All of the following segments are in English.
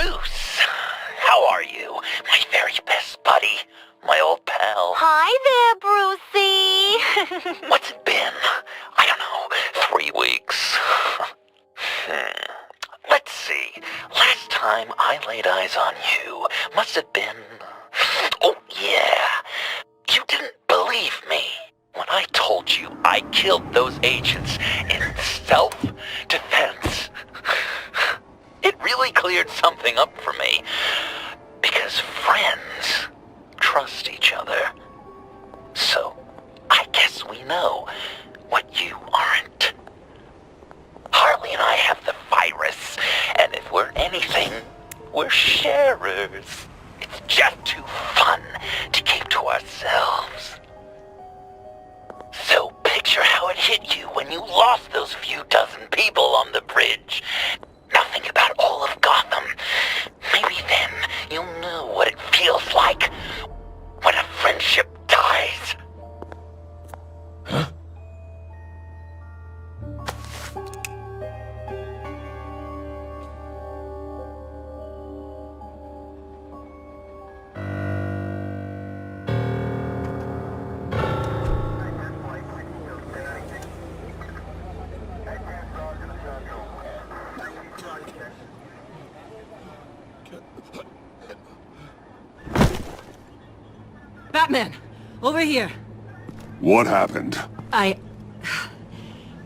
Bruce, how are you? My very best buddy, my old pal. Hi there, Brucey. What's it been? I don't know, 3 weeks. Let's see. Last time I laid eyes on you must have been... Oh, yeah. You didn't believe me when I told you I killed those agents in self-defense. It really cleared something up for me, because friends trust each other. So, I guess we know what you aren't. Harley and I have the virus, and if we're anything, we're sharers. It's just too fun to keep to ourselves. So picture how it hit you when you lost those few dozen people on the bridge. Now think about all of Gotham. Maybe then you'll know what it feels like when a friendship dies. Huh? Batman! Over here! What happened?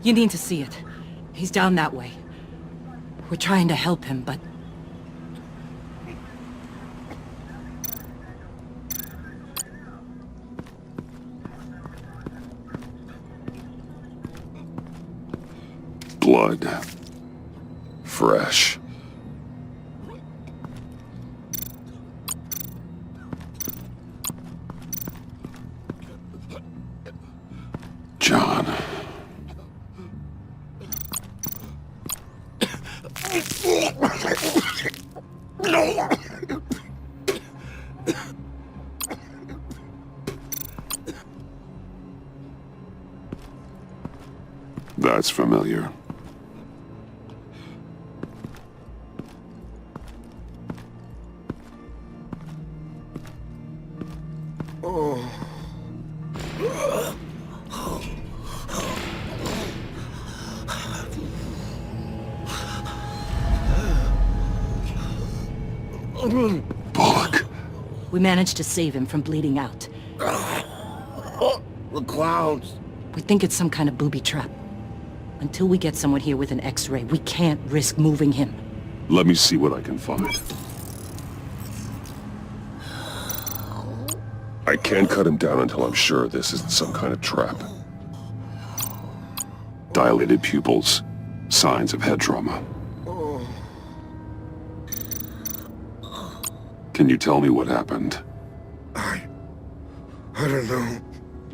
You need to see it. He's down that way. We're trying to help him, but... Blood. Fresh. John. That's familiar. Bullock. We managed to save him from bleeding out. The clowns. We think it's some kind of booby trap. Until we get someone here with an X-ray, we can't risk moving him. Let me see what I can find. I can't cut him down until I'm sure this isn't some kind of trap. Dilated pupils. Signs of head trauma. Can you tell me what happened? I don't know.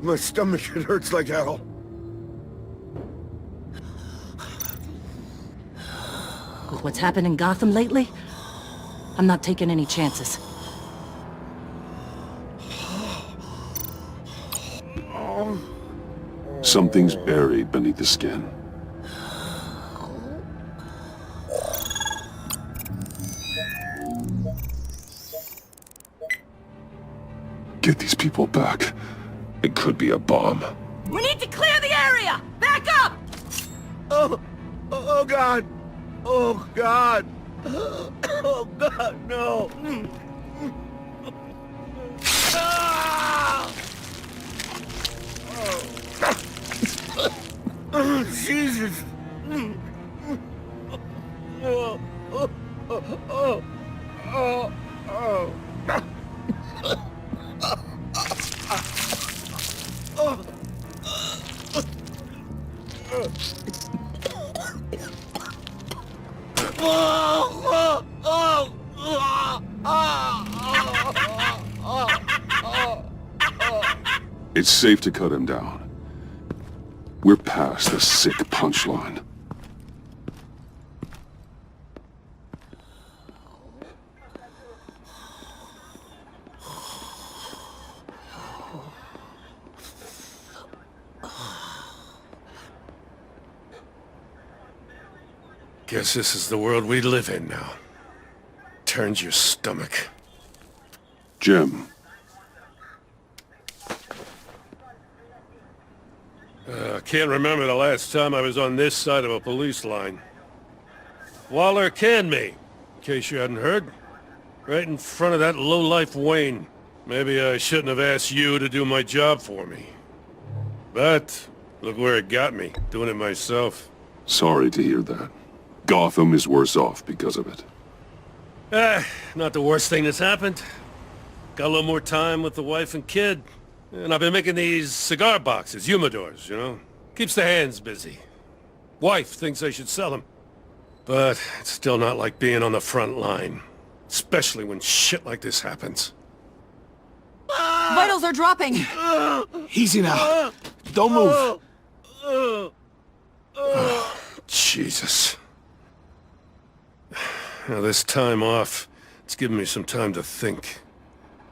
My stomach, it hurts like hell. With what's happened in Gotham lately, I'm not taking any chances. Something's buried beneath the skin. Get these people back. It could be a bomb. We need to clear the area! Back up! Oh God! Oh God! Oh God, no! Oh, Jesus! Oh, oh, oh, oh, oh. It's safe to cut him down. We're past the sick punchline. Guess this is the world we live in now. turns your stomach. Jim. I can't remember the last time I was on this side of a police line. Waller canned me, in case you hadn't heard. Right in front of that lowlife Wayne. Maybe I shouldn't have asked you to do my job for me. But, look where it got me, doing it myself. Sorry to hear that. Gotham is worse off because of it. Not the worst thing that's happened. Got a little more time with the wife and kid. And I've been making these cigar boxes, humidors, you know? Keeps the hands busy. Wife thinks I should sell them. But it's still not like being on the front line. Especially when shit like this happens. Vitals are dropping! Easy now. Don't move. Jesus. Now this time off, it's given me some time to think.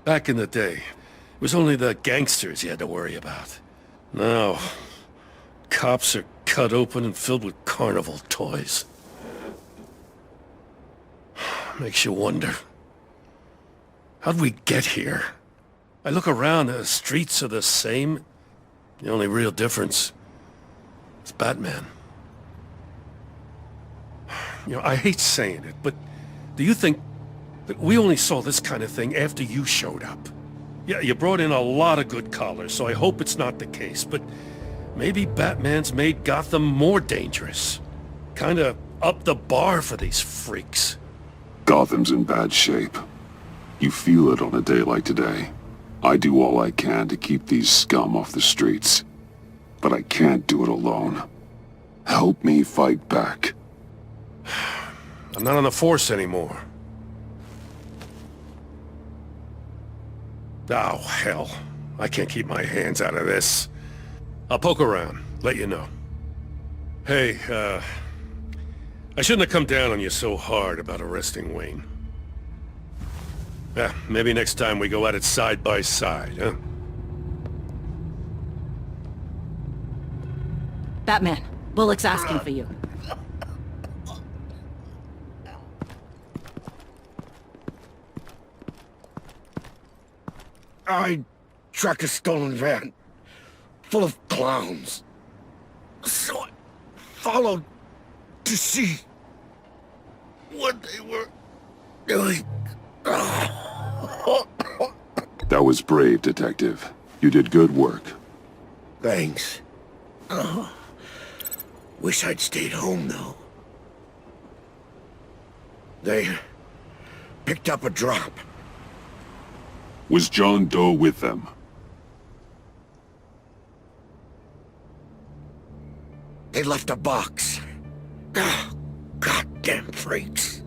Back in the day, it was only the gangsters you had to worry about. Now, cops are cut open and filled with carnival toys. Makes you wonder. How'd we get here? I look around, the streets are the same. The only real difference is Batman. You know, I hate saying it, but do you think that we only saw this kind of thing after you showed up? Yeah, you brought in a lot of good callers, so I hope it's not the case, but maybe Batman's made Gotham more dangerous. Kinda up the bar for these freaks. Gotham's in bad shape. You feel it on a day like today. I do all I can to keep these scum off the streets. But I can't do it alone. Help me fight back. I'm not on the force anymore. Oh, hell. I can't keep my hands out of this. I'll poke around, let you know. Hey, I shouldn't have come down on you so hard about arresting Wayne. Yeah, maybe next time we go at it side by side, huh? Batman, Bullock's asking for you. I tracked a stolen van, full of clowns. So I followed to see what they were doing. That was brave, Detective. You did good work. Thanks. Wish I'd stayed home, though. They picked up a drop. Was John Doe with them? They left a box. Goddamn freaks.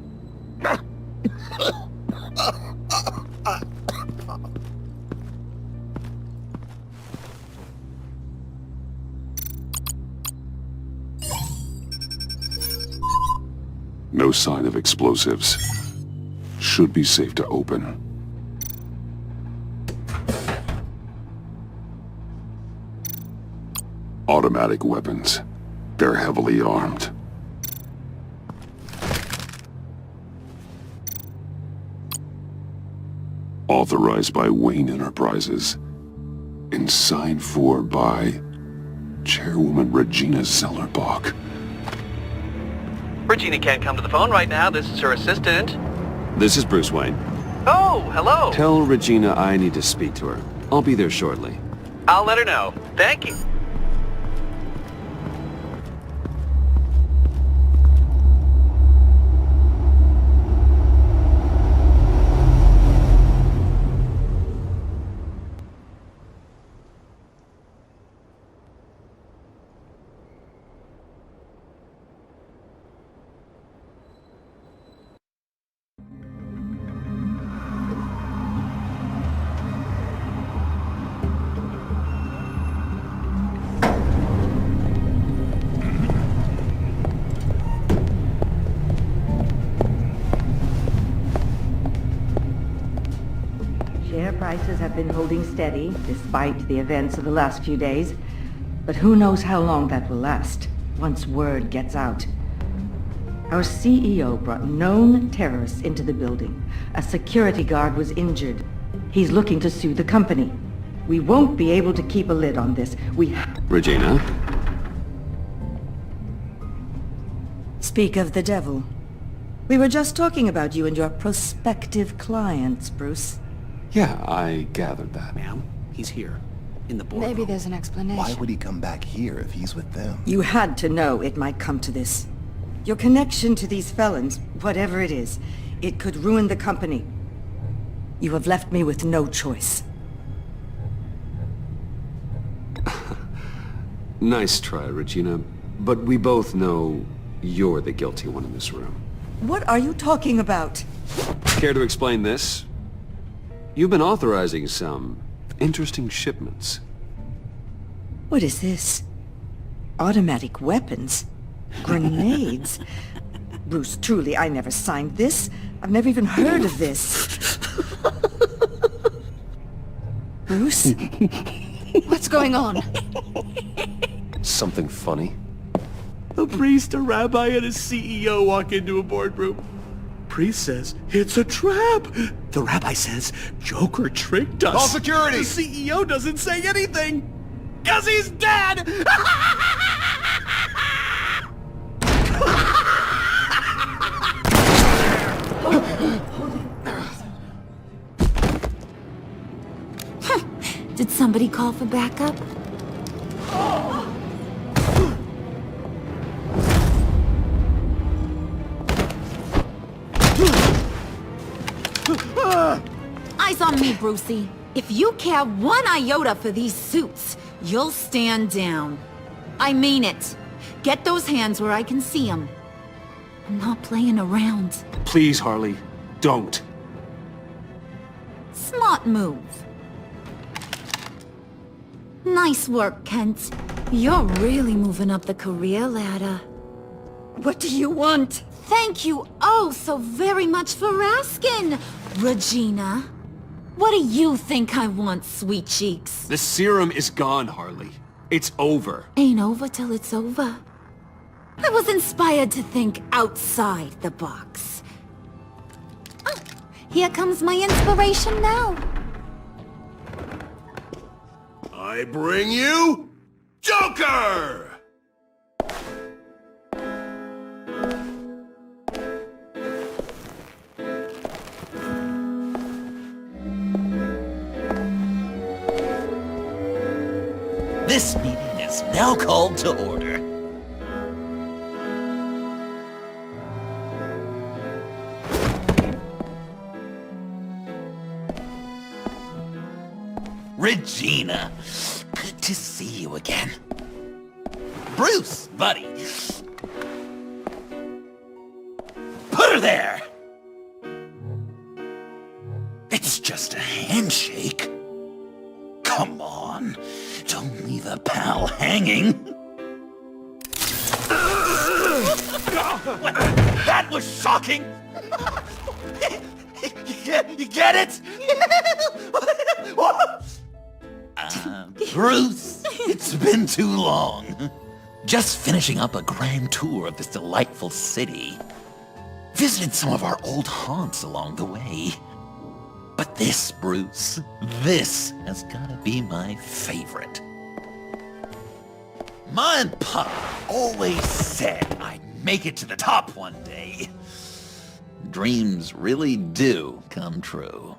No sign of explosives. Should be safe to open. Automatic weapons. They're heavily armed. Authorized by Wayne Enterprises. And signed for by Chairwoman Regina Zellerbach. Regina can't come to the phone right now. This is her assistant. This is Bruce Wayne. Oh, hello. Tell Regina I need to speak to her. I'll be there shortly. I'll let her know. Thank you. Share prices have been holding steady, despite the events of the last few days. But who knows how long that will last, once word gets out. Our CEO brought known terrorists into the building. A security guard was injured. He's looking to sue the company. We won't be able to keep a lid on this. Regina? Speak of the devil. We were just talking about you and your prospective clients, Bruce. Yeah, I gathered that. Ma'am, he's here. In the boardroom. Maybe there's an explanation. Why would he come back here if he's with them? You had to know it might come to this. Your connection to these felons, whatever it is, it could ruin the company. You have left me with no choice. Nice try, Regina. But we both know you're the guilty one in this room. What are you talking about? Care to explain this? You've been authorizing some interesting shipments. What is this? Automatic weapons? Grenades? Bruce, truly, I never signed this. I've never even heard of this. Bruce? What's going on? Something funny? A priest, a rabbi, and a CEO walk into a boardroom. Priest says, it's a trap. The rabbi says, Joker tricked us. Call security! The CEO doesn't say anything. 'Cause he's dead! Did somebody call for backup? Eyes on me, Brucey. If you care one iota for these suits, you'll stand down. I mean it. Get those hands where I can see them. I'm not playing around. Please, Harley, don't. Smart move. Nice work, Kent. You're really moving up the career ladder. What do you want? Thank you oh so very much for asking, Regina. What do you think I want, sweet cheeks? The serum is gone, Harley. It's over. Ain't over till it's over. I was inspired to think outside the box. Oh, here comes my inspiration now. I bring you Joker! This meeting is now called to order. Regina, good to see you again. Bruce, buddy. Put her there! It's just a handshake. Come on, don't leave a pal hanging. That was shocking! You get it? Bruce, it's been too long. Just finishing up a grand tour of this delightful city. Visited some of our old haunts along the way. But this, Bruce, this has gotta be my favorite. Ma and Pa always said I'd make it to the top one day. Dreams really do come true.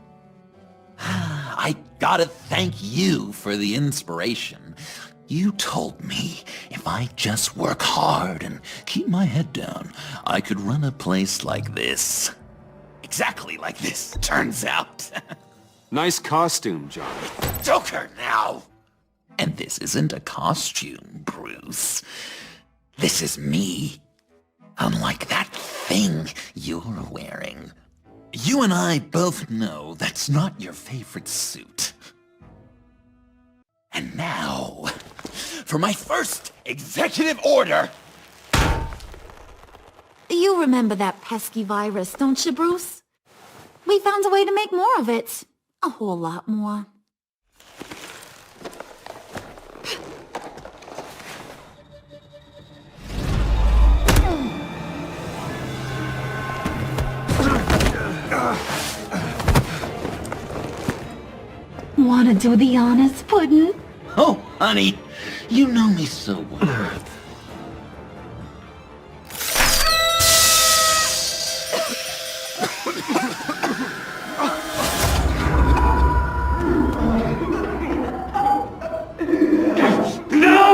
I gotta thank you for the inspiration. You told me if I just work hard and keep my head down, I could run a place like this. Exactly like this, turns out. Nice costume, John. Joker now! And this isn't a costume, Bruce. This is me. Unlike that thing you're wearing. You and I both know that's not your favorite suit. And now, for my first executive order. You remember that pesky virus, don't you, Bruce? We found a way to make more of it. A whole lot more. Wanna do the honors, Puddin'? Oh, honey, you know me so well.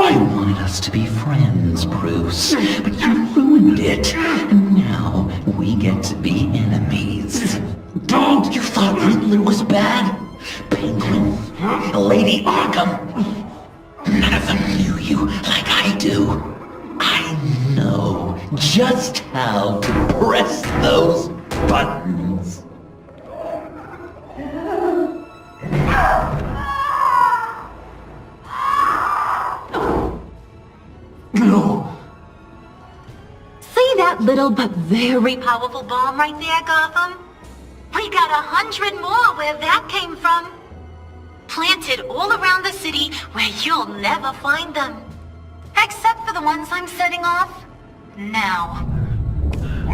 I wanted us to be friends, Bruce, but you ruined it. And now we get to be enemies. Don't! You thought Riddler was bad? Penguin, Lady Arkham. None of them knew you like I do. I know just how to press those buttons. No. See that little but very powerful bomb right there, Gotham? We got 100 more where that came from. Planted all around the city where you'll never find them. Except for the ones I'm setting off now.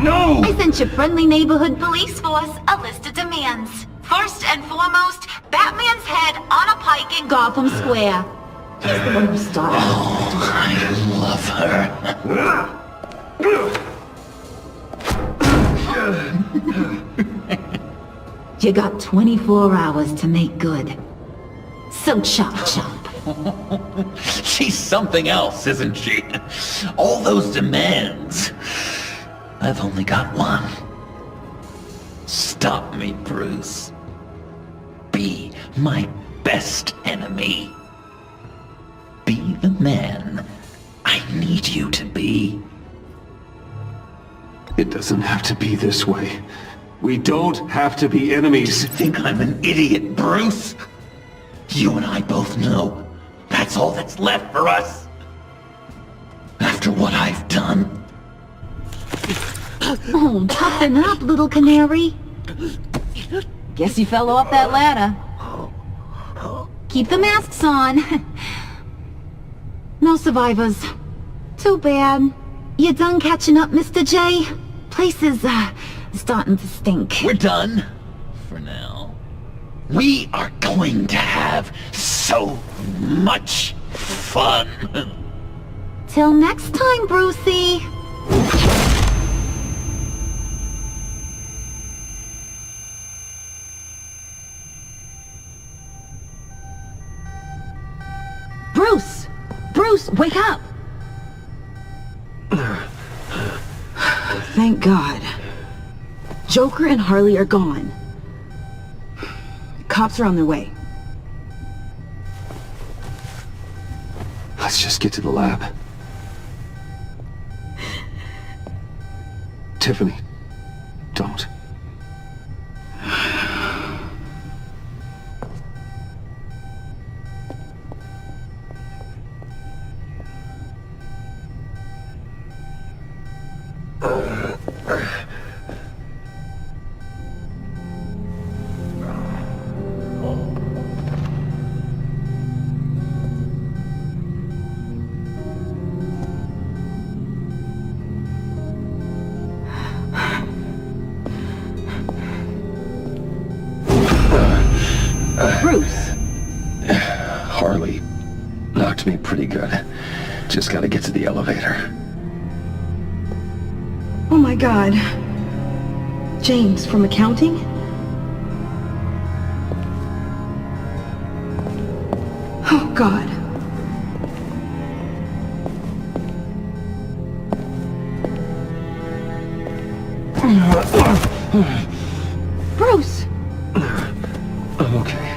No! I sent your friendly neighborhood police force a list of demands. First and foremost, Batman's head on a pike in Gotham Square. He's the one who started. Oh, I love her. You got 24 hours to make good. So chop chop. She's something else, isn't she? All those demands. I've only got one. Stop me, Bruce. Be my best enemy. Be the man I need you to be. It doesn't have to be this way. We don't have to be enemies. You think I'm an idiot, Bruce? You and I both know that's all that's left for us. After what I've done. Oh, toughen up, little canary. Guess you fell off that ladder. Keep the masks on. No survivors. Too bad. You done catching up, Mr. J? Place is, starting to stink. We're done. For now. We are going to have so much fun. Till next time, Brucey. Bruce! Bruce, wake up! Thank God. Joker and Harley are gone. Cops are on their way. Let's just get to the lab. Tiffany, don't. Bruce! Harley knocked me pretty good. Just gotta get to the elevator. Oh my God. James from accounting? Oh God. Bruce! I'm okay.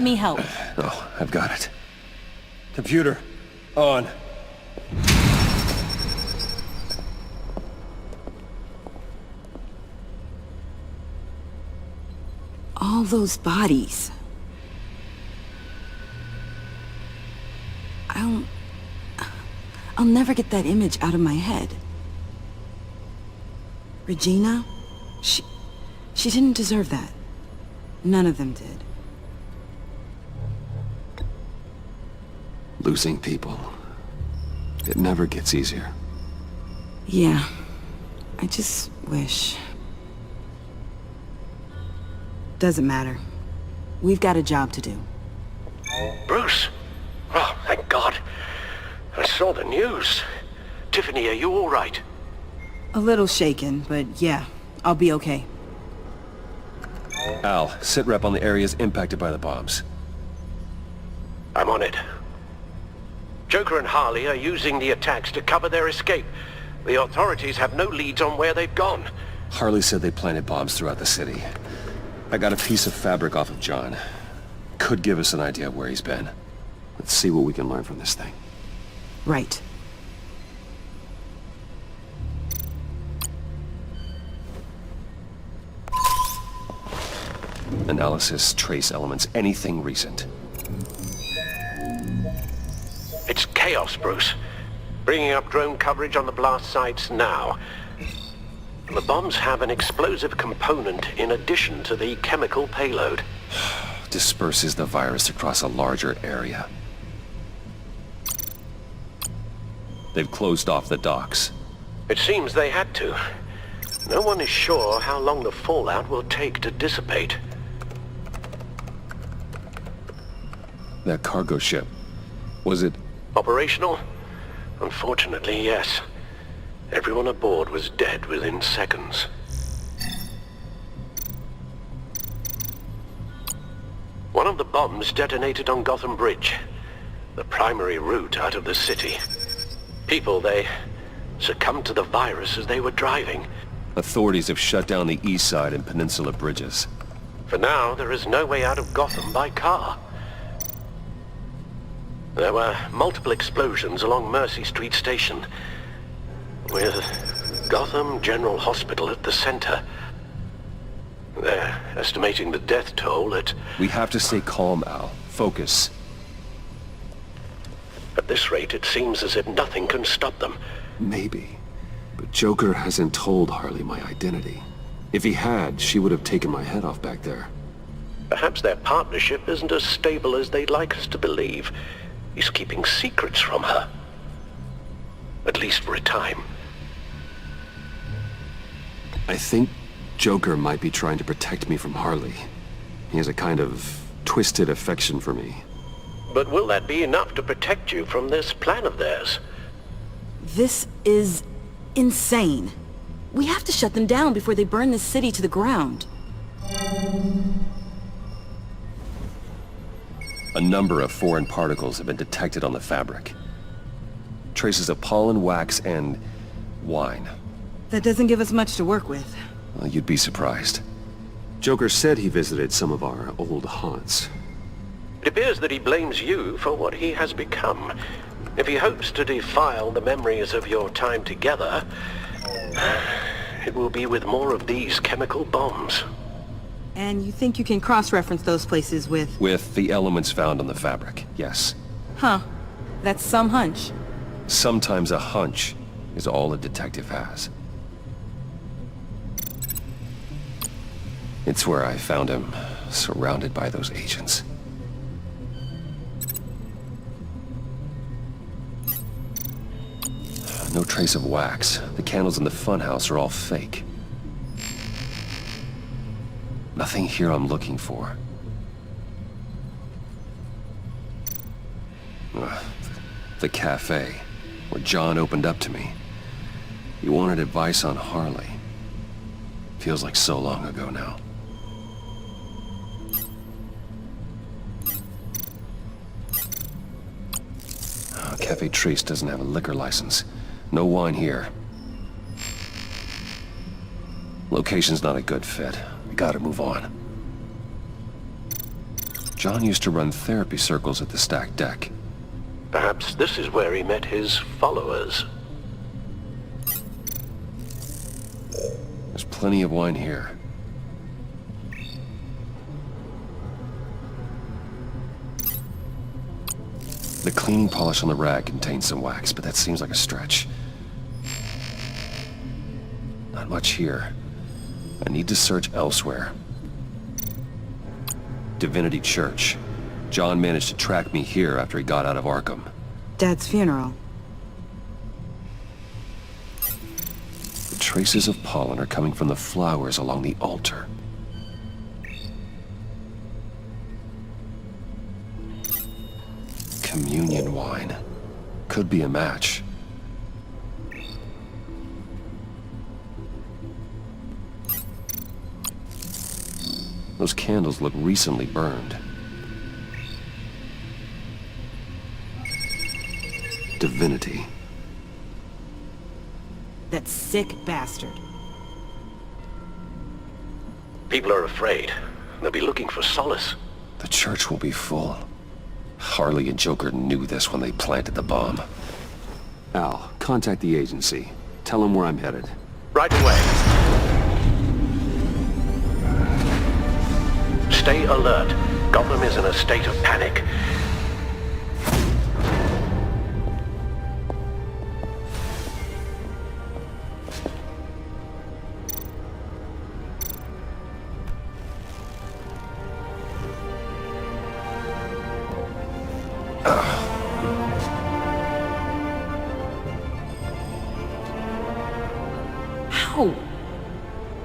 Let me help. Oh, I've got it. Computer, on. All those bodies. I'll never get that image out of my head. Regina? She didn't deserve that. None of them did. Losing people. It never gets easier. Yeah. I just wish. Doesn't matter. We've got a job to do. Bruce! Oh, thank God. I saw the news. Tiffany, are you all right? A little shaken, but yeah, I'll be okay. Al, sit rep on the areas impacted by the bombs. I'm on it. Joker and Harley are using the attacks to cover their escape. The authorities have no leads on where they've gone. Harley said they planted bombs throughout the city. I got a piece of fabric off of John. Could give us an idea of where he's been. Let's see what we can learn from this thing. Right. Analysis, trace elements, anything recent. It's chaos, Bruce. Bringing up drone coverage on the blast sites now. The bombs have an explosive component in addition to the chemical payload. Disperses the virus across a larger area. They've closed off the docks. It seems they had to. No one is sure how long the fallout will take to dissipate. That cargo ship, was it... Operational? Unfortunately, yes. Everyone aboard was dead within seconds. One of the bombs detonated on Gotham Bridge, the primary route out of the city. People, they succumbed to the virus as they were driving. Authorities have shut down the east side and peninsula bridges. For now, there is no way out of Gotham by car. There were multiple explosions along Mercy Street Station, with Gotham General Hospital at the center. They're estimating the death toll at... We have to stay calm, Al. Focus. At this rate, it seems as if nothing can stop them. Maybe. But Joker hasn't told Harley my identity. If he had, she would have taken my head off back there. Perhaps their partnership isn't as stable as they'd like us to believe. He's keeping secrets from her. At least for a time. I think Joker might be trying to protect me from Harley. He has a kind of twisted affection for me. But will that be enough to protect you from this plan of theirs? This is insane. We have to shut them down before they burn this city to the ground. A number of foreign particles have been detected on the fabric. Traces of pollen, wax, and wine. That doesn't give us much to work with. Well, you'd be surprised. Joker said he visited some of our old haunts. It appears that he blames you for what he has become. If he hopes to defile the memories of your time together, it will be with more of these chemical bombs. And you think you can cross-reference those places with... With the elements found on the fabric, yes. Huh. That's some hunch. Sometimes a hunch is all a detective has. It's where I found him, surrounded by those agents. No trace of wax. The candles in the funhouse are all fake. Nothing here I'm looking for. The cafe, where John opened up to me. He wanted advice on Harley. Feels like so long ago now. Cafe Trace doesn't have a liquor license. No wine here. Location's not a good fit. We gotta move on. John used to run therapy circles at the stacked deck. Perhaps this is where he met his followers. There's plenty of wine here. The cleaning polish on the rag contains some wax, but that seems like a stretch. Not much here. I need to search elsewhere. Divinity Church. John managed to track me here after he got out of Arkham. Dad's funeral. The traces of pollen are coming from the flowers along the altar. Communion wine. Could be a match. Those candles look recently burned. Divinity. That sick bastard. People are afraid. They'll be looking for solace. The church will be full. Harley and Joker knew this when they planted the bomb. Al, contact the agency. Tell them where I'm headed. Right away. Stay alert. Gotham is in a state of panic.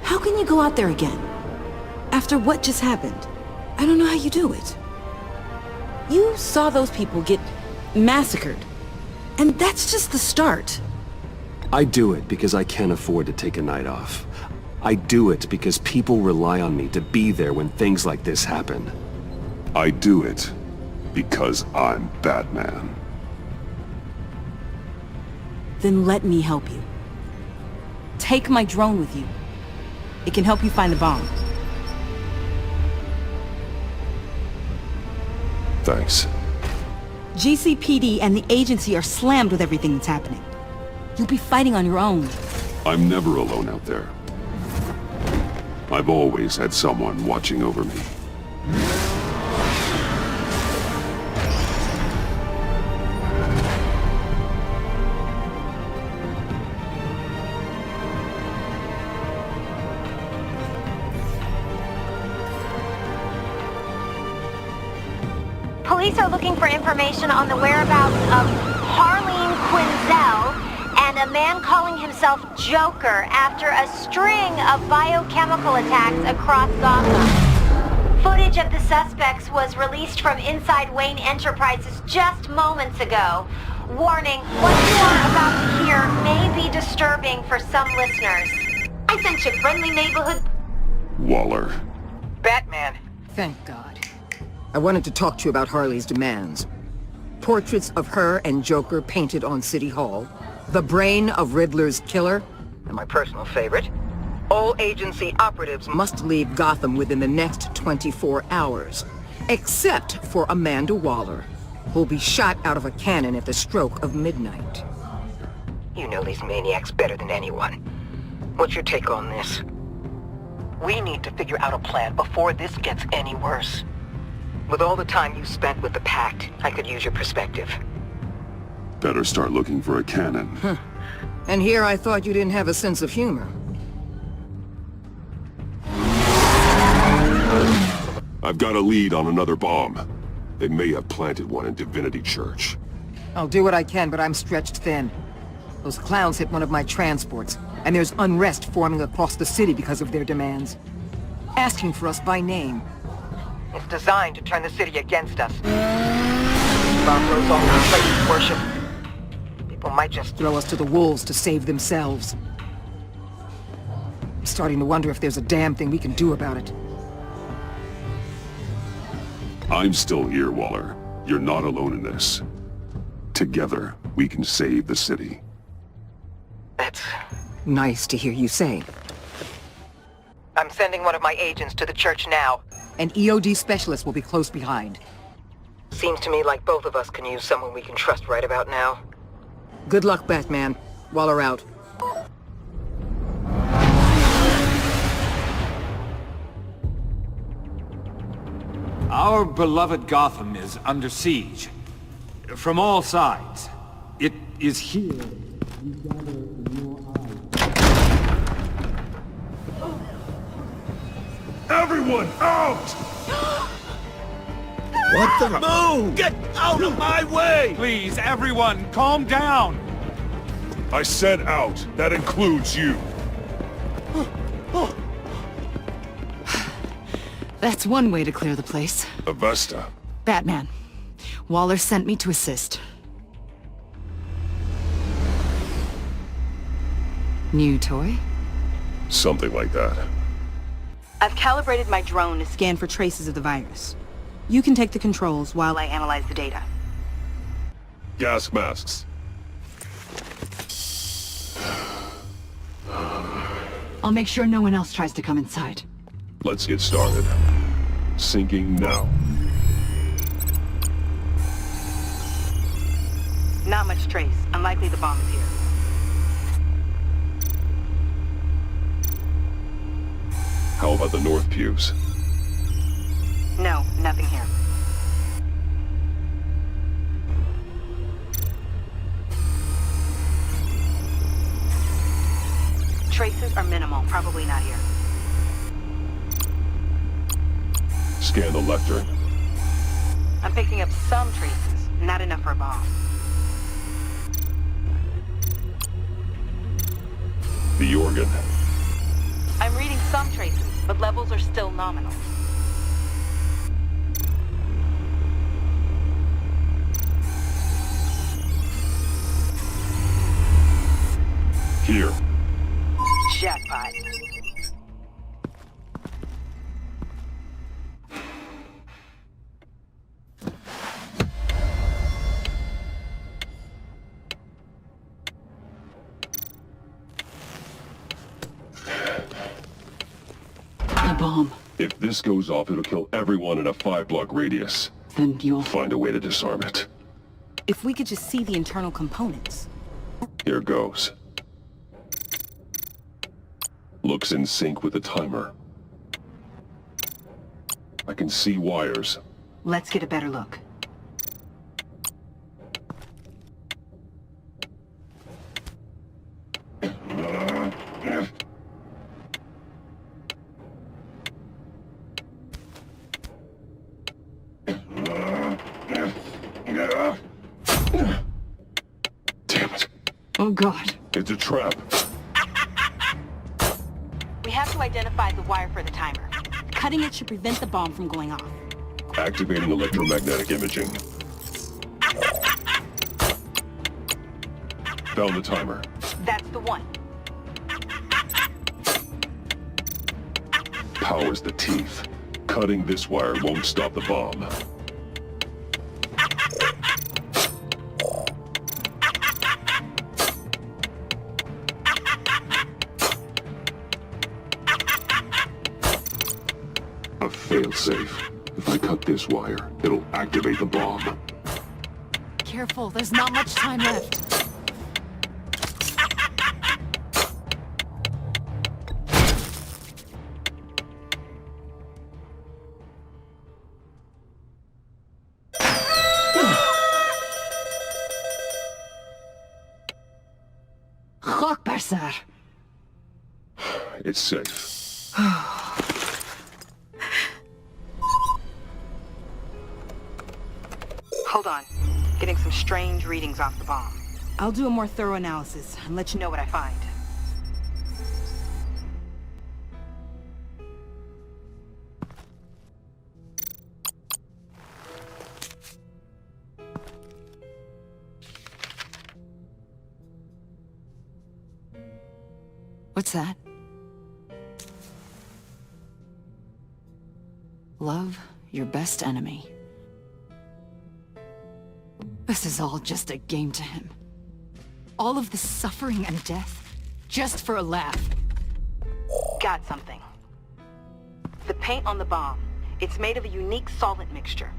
How can you go out there again? After what just happened? I don't know how you do it. You saw those people get massacred. And that's just the start. I do it because I can't afford to take a night off. I do it because people rely on me to be there when things like this happen. I do it because I'm Batman. Then let me help you. Take my drone with you. It can help you find the bomb. Thanks. GCPD and the agency are slammed with everything that's happening. You'll be fighting on your own. I'm never alone out there. I've always had someone watching over me. Police are looking for information on the whereabouts of Harleen Quinzel and a man calling himself Joker after a string of biochemical attacks across Gotham. Footage of the suspects was released from inside Wayne Enterprises just moments ago. Warning, what you are about to hear may be disturbing for some listeners. I sent you friendly neighborhood... Waller. Batman. Thank God. I wanted to talk to you about Harley's demands. Portraits of her and Joker painted on City Hall. The brain of Riddler's killer. And my personal favorite. All agency operatives must leave Gotham within the next 24 hours. Except for Amanda Waller, who'll be shot out of a cannon at the stroke of midnight. You know these maniacs better than anyone. What's your take on this? We need to figure out a plan before this gets any worse. With all the time you spent with the Pact, I could use your perspective. Better start looking for a cannon. And here I thought you didn't have a sense of humor. I've got a lead on another bomb. They may have planted one in Divinity Church. I'll do what I can, but I'm stretched thin. Those clowns hit one of my transports, and there's unrest forming across the city because of their demands. Asking for us by name. It's designed to turn the city against us. Throws off the place worship. People might just throw us to the wolves to save themselves. I'm starting to wonder if there's a damn thing we can do about it. I'm still here, Waller. You're not alone in this. Together, we can save the city. That's nice to hear you say. I'm sending one of my agents to the church now. An EOD specialist will be close behind. Seems to me like both of us can use someone we can trust right about now. Good luck, Batman. Waller out. Our beloved Gotham is under siege. From all sides. It is here. Everyone out! What the? Move! Get out of my way! Please, everyone, calm down! I said out. That includes you. That's one way to clear the place. Avesta. Batman. Waller sent me to assist. New toy? Something like that. I've calibrated my drone to scan for traces of the virus. You can take the controls while I analyze the data. Gas masks. I'll make sure no one else tries to come inside. Let's get started. Syncing now. Not much trace. Unlikely the bomb is here. How about the north pews? No, nothing here. Traces are minimal. Probably not here. Scan the lectern. I'm picking up some traces. Not enough for a bomb. The organ. I'm reading some traces, but levels are still nominal. Here. Jackpot. The bomb. If this goes off, it'll kill everyone in a 5-block radius. Then you'll... Find a way to disarm it. If we could just see the internal components. Here goes. Looks in sync with the timer. I can see wires. Let's get a better look. Damn it. Oh, God. It's a trap. We have to identify the wire for the timer. Cutting it should prevent the bomb from going off. Activating electromagnetic imaging. Found the timer. That's the one. Powers the teeth. Cutting this wire won't stop the bomb. A failsafe. If I cut this wire, it'll activate the bomb. Careful, there's not much time left. Akbar, sir. It's safe. Hold on. Getting some strange readings off the bomb. I'll do a more thorough analysis and let you know what I find. What's that? Love your best enemy. This is all just a game to him. All of this suffering and death, just for a laugh. Got something. The paint on the bomb. It's made of a unique solvent mixture.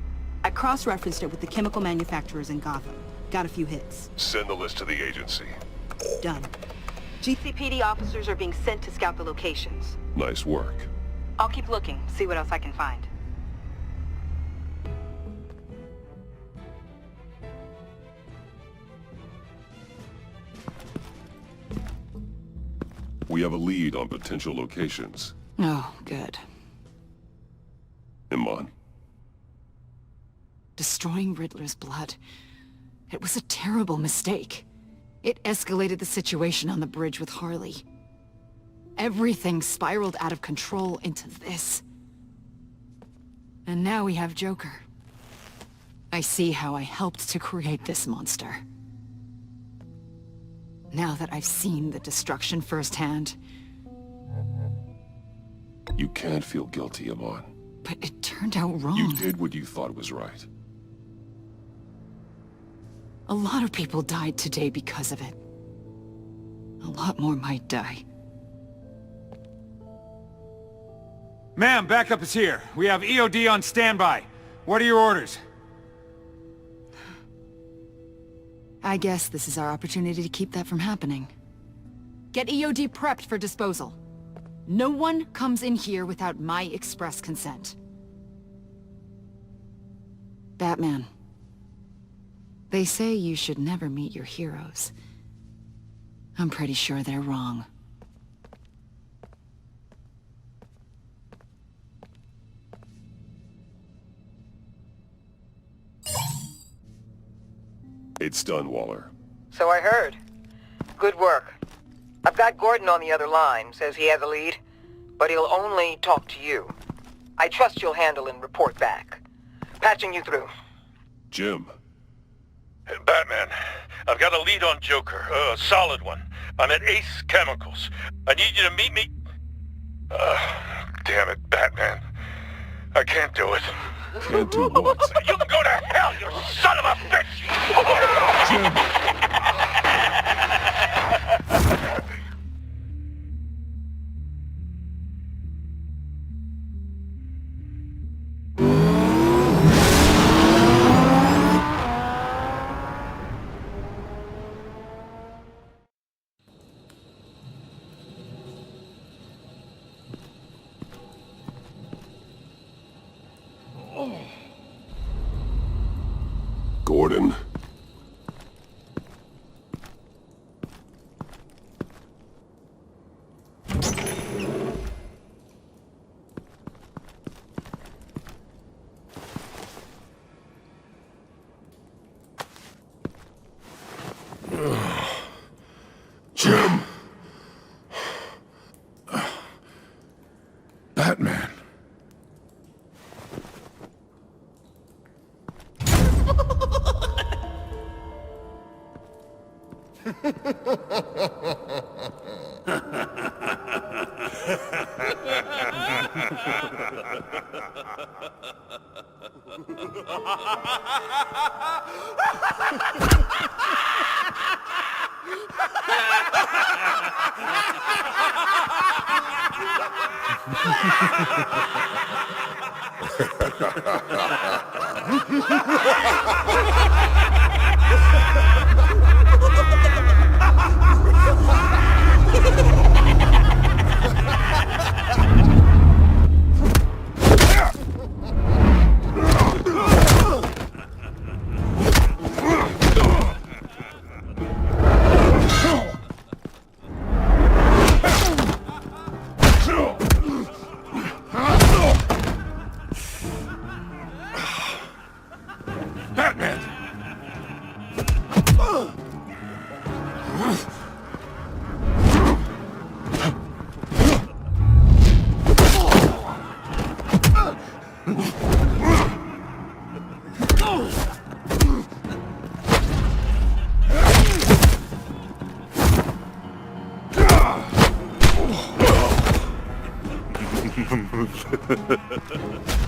I cross-referenced it with the chemical manufacturers in Gotham. Got a few hits. Send the list to the agency. Done. GCPD officers are being sent to scout the locations. Nice work. I'll keep looking, see what else I can find. We have a lead on potential locations. Oh, good. Iman. Destroying Riddler's blood. It was a terrible mistake. It escalated the situation on the bridge with Harley. Everything spiraled out of control into this. And now we have Joker. I see how I helped to create this monster. Now that I've seen the destruction firsthand... You can't feel guilty, Iman. But it turned out wrong. You did what you thought was right. A lot of people died today because of it. A lot more might die. Ma'am, backup is here. We have EOD on standby. What are your orders? I guess this is our opportunity to keep that from happening. Get EOD prepped for disposal. No one comes in here without my express consent. Batman. They say you should never meet your heroes. I'm pretty sure they're wrong. It's done, Waller. So I heard. Good work. I've got Gordon on the other line, says he has a lead, but he'll only talk to you. I trust you'll handle and report back. Patching you through. Jim. Batman, I've got a lead on Joker, a solid one. I'm at Ace Chemicals. I need you to meet me... damn it, Batman. I can't do it. Can't do what? You can go to hell, you son of a bitch! Gordon. Jim. Batman.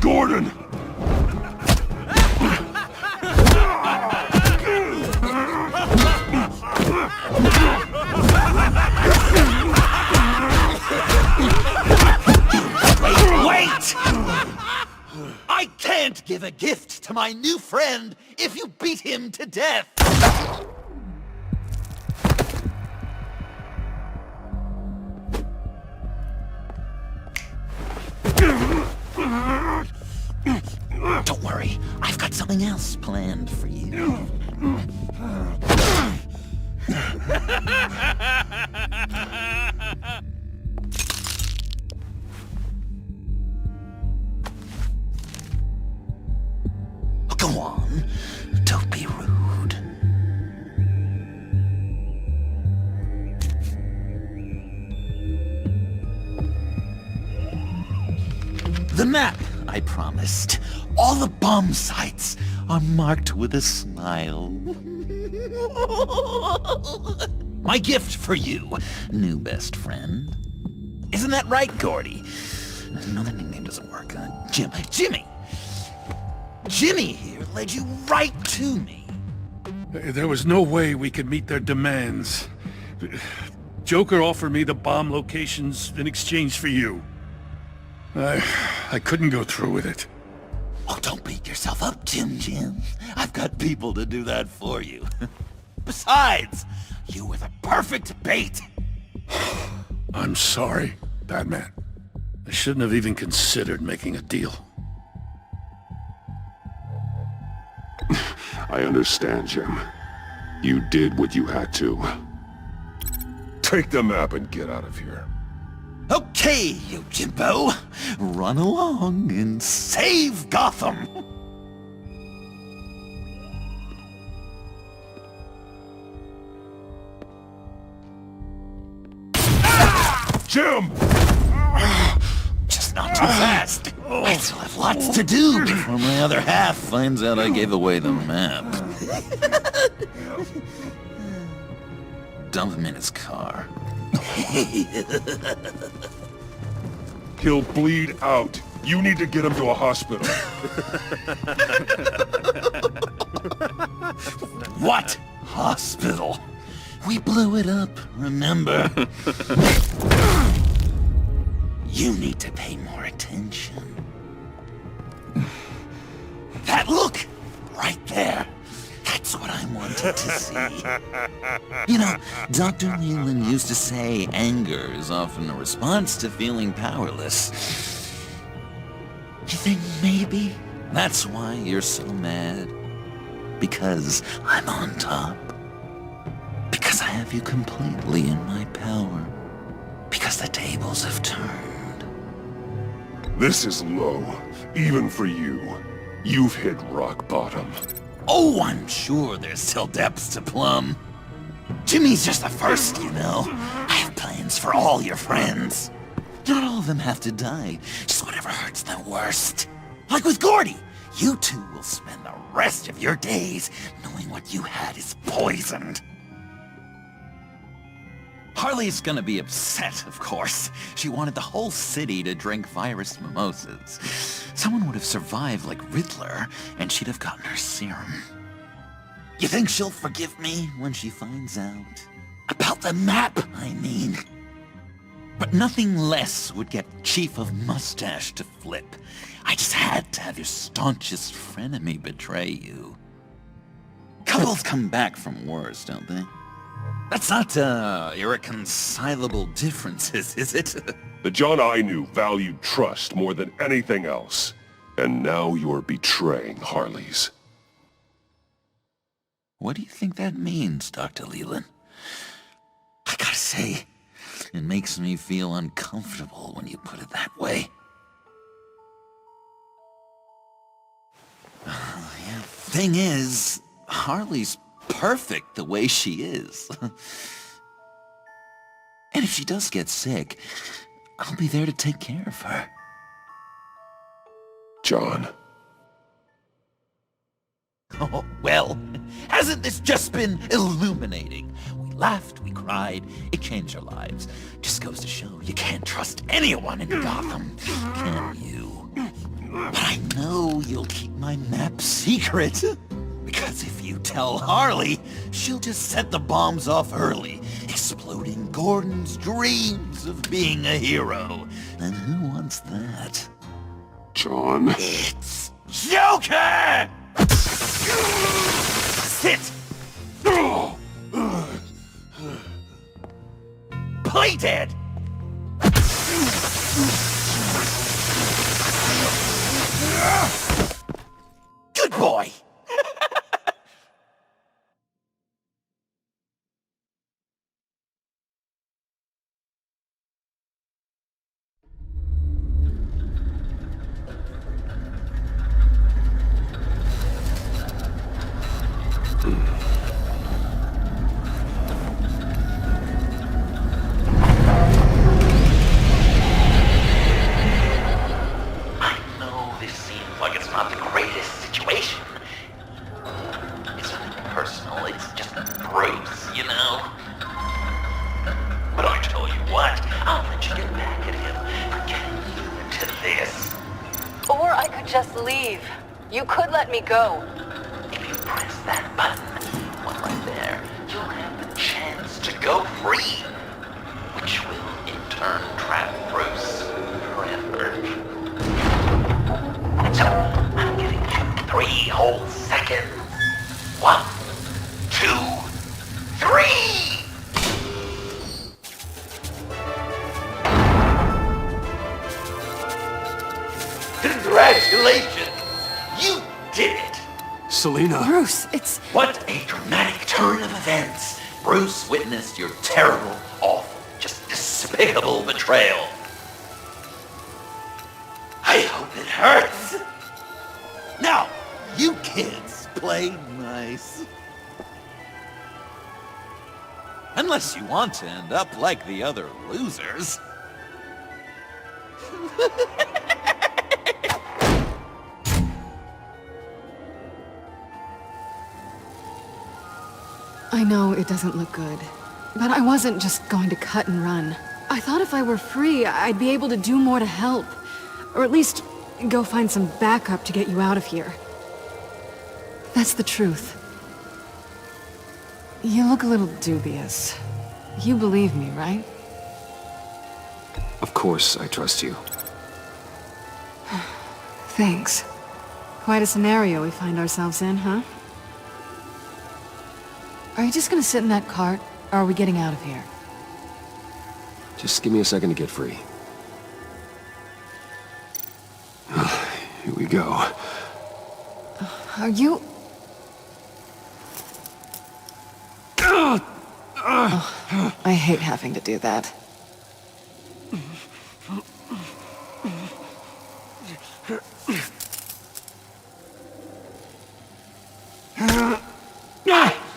Gordon! Wait! can't give a gift to my new friend if you beat him to death. Don't worry, I've got something else planned for you. Go on, don't be rude. The map I promised. All the bomb sites are marked with a smile. My gift for you, new best friend. Isn't that right, Gordy? No, that nickname doesn't work. Jimmy! Jimmy here led you right to me. There was no way we could meet their demands. Joker offered me the bomb locations in exchange for you. I couldn't go through with it. Oh, don't beat yourself up, Jim. I've got people to do that for you. Besides, you were the perfect bait. I'm sorry, Batman. I shouldn't have even considered making a deal. I understand, Jim. You did what you had to. Take the map and get out of here. Okay, you Jimbo. Run along and save Gotham. Jim! Just not too fast. I still have lots to do before my other half finds out I gave away the map. Dump him in his car. He'll bleed out. You need to get him to a hospital. What hospital? We blew it up, remember? You need to pay more attention. That look! Right there. That's what I wanted to see. You know, Dr. Leland used to say anger is often a response to feeling powerless. You think maybe that's why you're so mad? Because I'm on top? Because I have you completely in my power? Because the tables have turned? This is low, even for you. You've hit rock bottom. Oh, I'm sure there's still depths to plumb. Jimmy's just the first, you know. I have plans for all your friends. Not all of them have to die, just whatever hurts them worst. Like with Gordy, you two will spend the rest of your days knowing what you had is poisoned. Harley's gonna be upset, of course. She wanted the whole city to drink virus mimosas. Someone would have survived like Riddler, and she'd have gotten her serum. You think she'll forgive me when she finds out? About the map, I mean. But nothing less would get Chief of Mustache to flip. I just had to have your staunchest frenemy betray you. Couples come back from wars, don't they? That's not, irreconcilable differences, is it? The John I knew valued trust more than anything else. And now you're betraying Harley's. What do you think that means, Dr. Leland? I gotta say, it makes me feel uncomfortable when you put it that way. Thing is, Harley's perfect the way she is. And if she does get sick, I'll be there to take care of her. John. Oh, well, hasn't this just been illuminating? We laughed, we cried, it changed our lives. Just goes to show you can't trust anyone in Gotham, can you? But I know you'll keep my map secret. Because if you tell Harley, she'll just set the bombs off early, exploding Gordon's dreams of being a hero. And who wants that? John? It's Joker! Sit! Play dead! Good boy! I know this seems like it's not the greatest situation. It's nothing personal, it's just Bruce, you know? But I tell you what, I'll let you get back at him for getting you into this. Or I could just leave. You could let me go. If you press that button, one right there, you'll have the chance to go free, which will in turn trap Bruce forever. So, I'm giving you 3 whole seconds. 1, 2, 3! Congratulations! You did it! Selena! Bruce, it's... What a dramatic turn of events! Bruce witnessed your terrible, awful, just despicable betrayal. I hope it hurts! Now, you kids play nice. Unless you want to end up like the other losers. I know it doesn't look good, but I wasn't just going to cut and run. I thought if I were free, I'd be able to do more to help. Or at least, go find some backup to get you out of here. That's the truth. You look a little dubious. You believe me, right? Of course, I trust you. Thanks. Quite a scenario we find ourselves in, huh? Are you just gonna sit in that cart, or are we getting out of here? Just give me a second to get free. Here we go. Are you... Oh, I hate having to do that.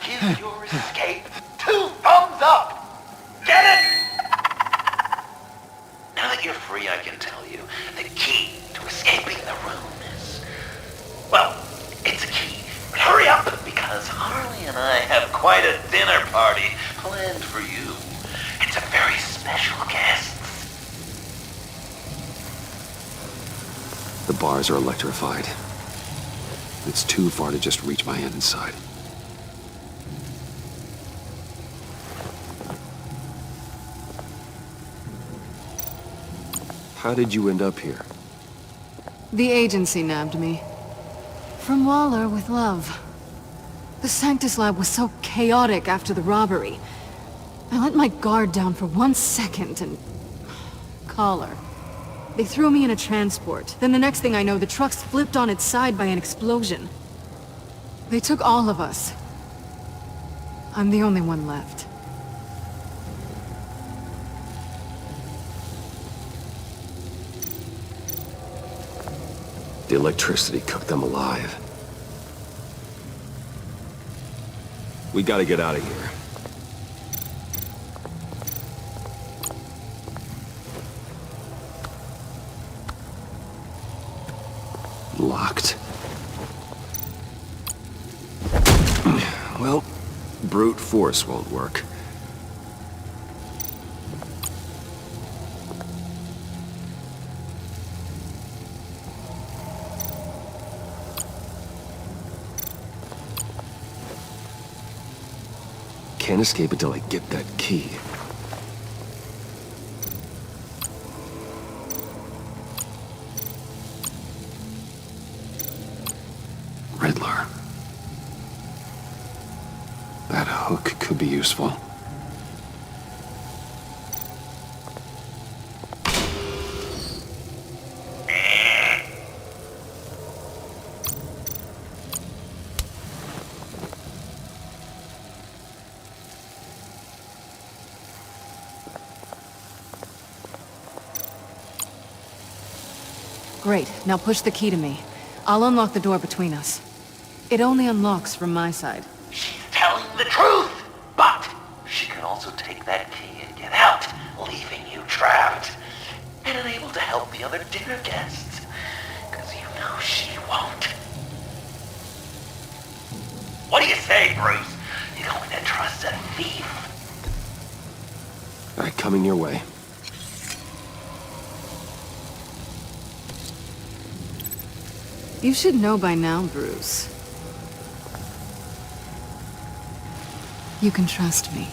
Give your escape 2 thumbs up! Get it? Now that you're free, I can tell you, the key to escaping the room is... Well, it's a key, but hurry up, because Harley and I have quite a dinner party planned for you. It's a very special guest. The bars are electrified. It's too far to just reach my hand inside. How did you end up here? The agency nabbed me. From Waller with love. The Sanctus lab was so chaotic after the robbery. I let my guard down for 1 second and... Collar. They threw me in a transport. Then the next thing I know, the truck's flipped on its side by an explosion. They took all of us. I'm the only one left. The electricity cooked them alive. We gotta get out of here. Locked. Well, brute force won't work. Can't escape until I get that key. be useful. Great, now push the key to me. I'll unlock the door between us. It only unlocks from my side. She's telling the truth, but she can also take that key and get out, leaving you trapped, and unable to help the other dinner guests, because you know she won't. What do you say, Bruce? You going to trust a thief? All right, coming your way. You should know by now, Bruce. You can trust me.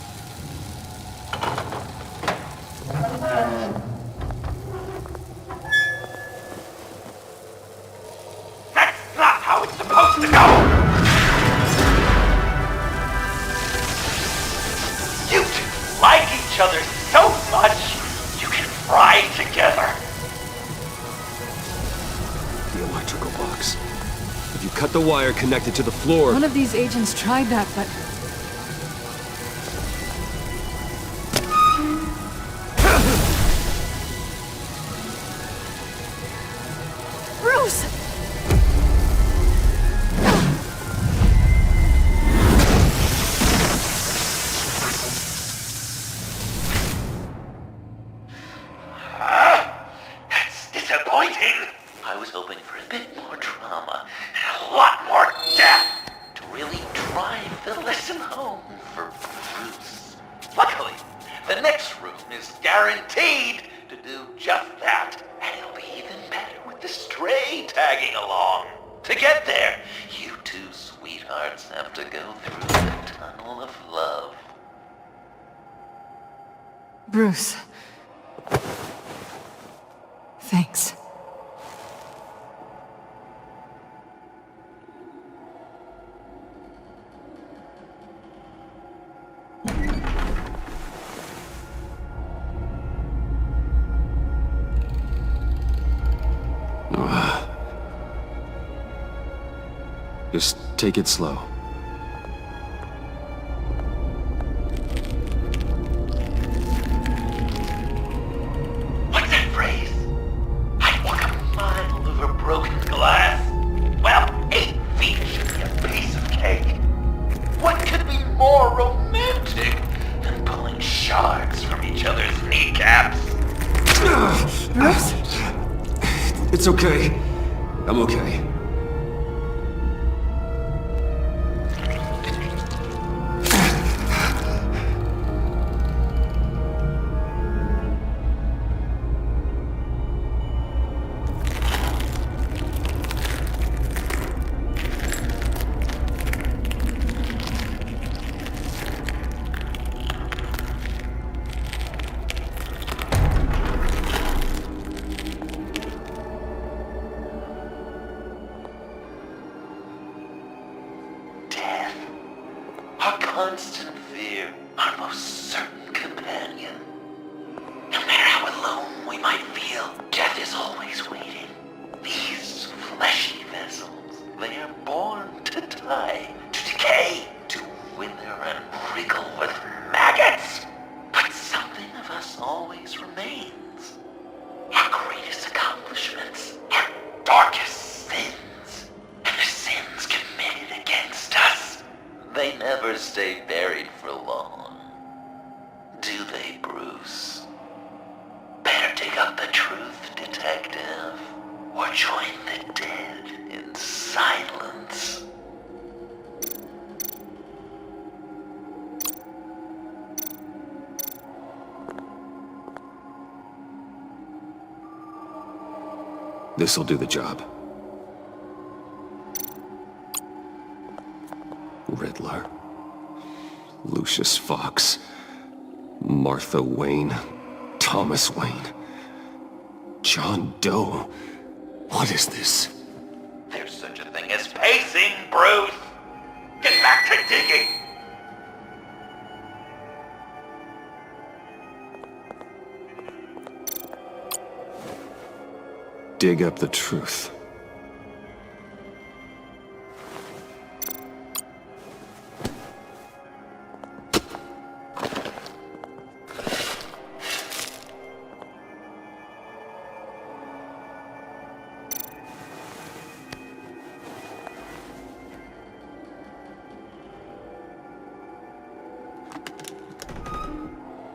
That's not how it's supposed to go! You two like each other so much, you can fry together. The electrical box. If you cut the wire connected to the floor... One of these agents tried that, but... Bruce! That's disappointing. I was hoping for a bit more drama and a lot more death to really drive the lesson home for Bruce. Luckily, the next room is guaranteed to do just that. And it'll be even better with the stray tagging along. To get there, you two sweethearts have to go through the tunnel of love. Bruce. Thanks. Just take it slow. What's that phrase? I walk a mile over broken glass. Well, 8 feet should be a piece of cake. What could be more romantic than pulling shards from each other's kneecaps? Bruce? It's okay. I'm okay. Our constant fear, our most certain companion. No matter how alone we might feel, death is always waiting. These fleshy vessels, they are born to die, to decay, to wither and wriggle with maggots. But something of us always remains. Our greatest accomplishments, our darkest sins, and the sins committed against us. They never stay buried for long. Do they, Bruce? Better dig up the truth, detective, or join the dead in silence. This'll do the job. Riddler. Lucius Fox. Martha Wayne. Thomas Wayne. John Doe. What is this? There's such a thing as pacing, Bruce! Get back to digging! dig up the truth.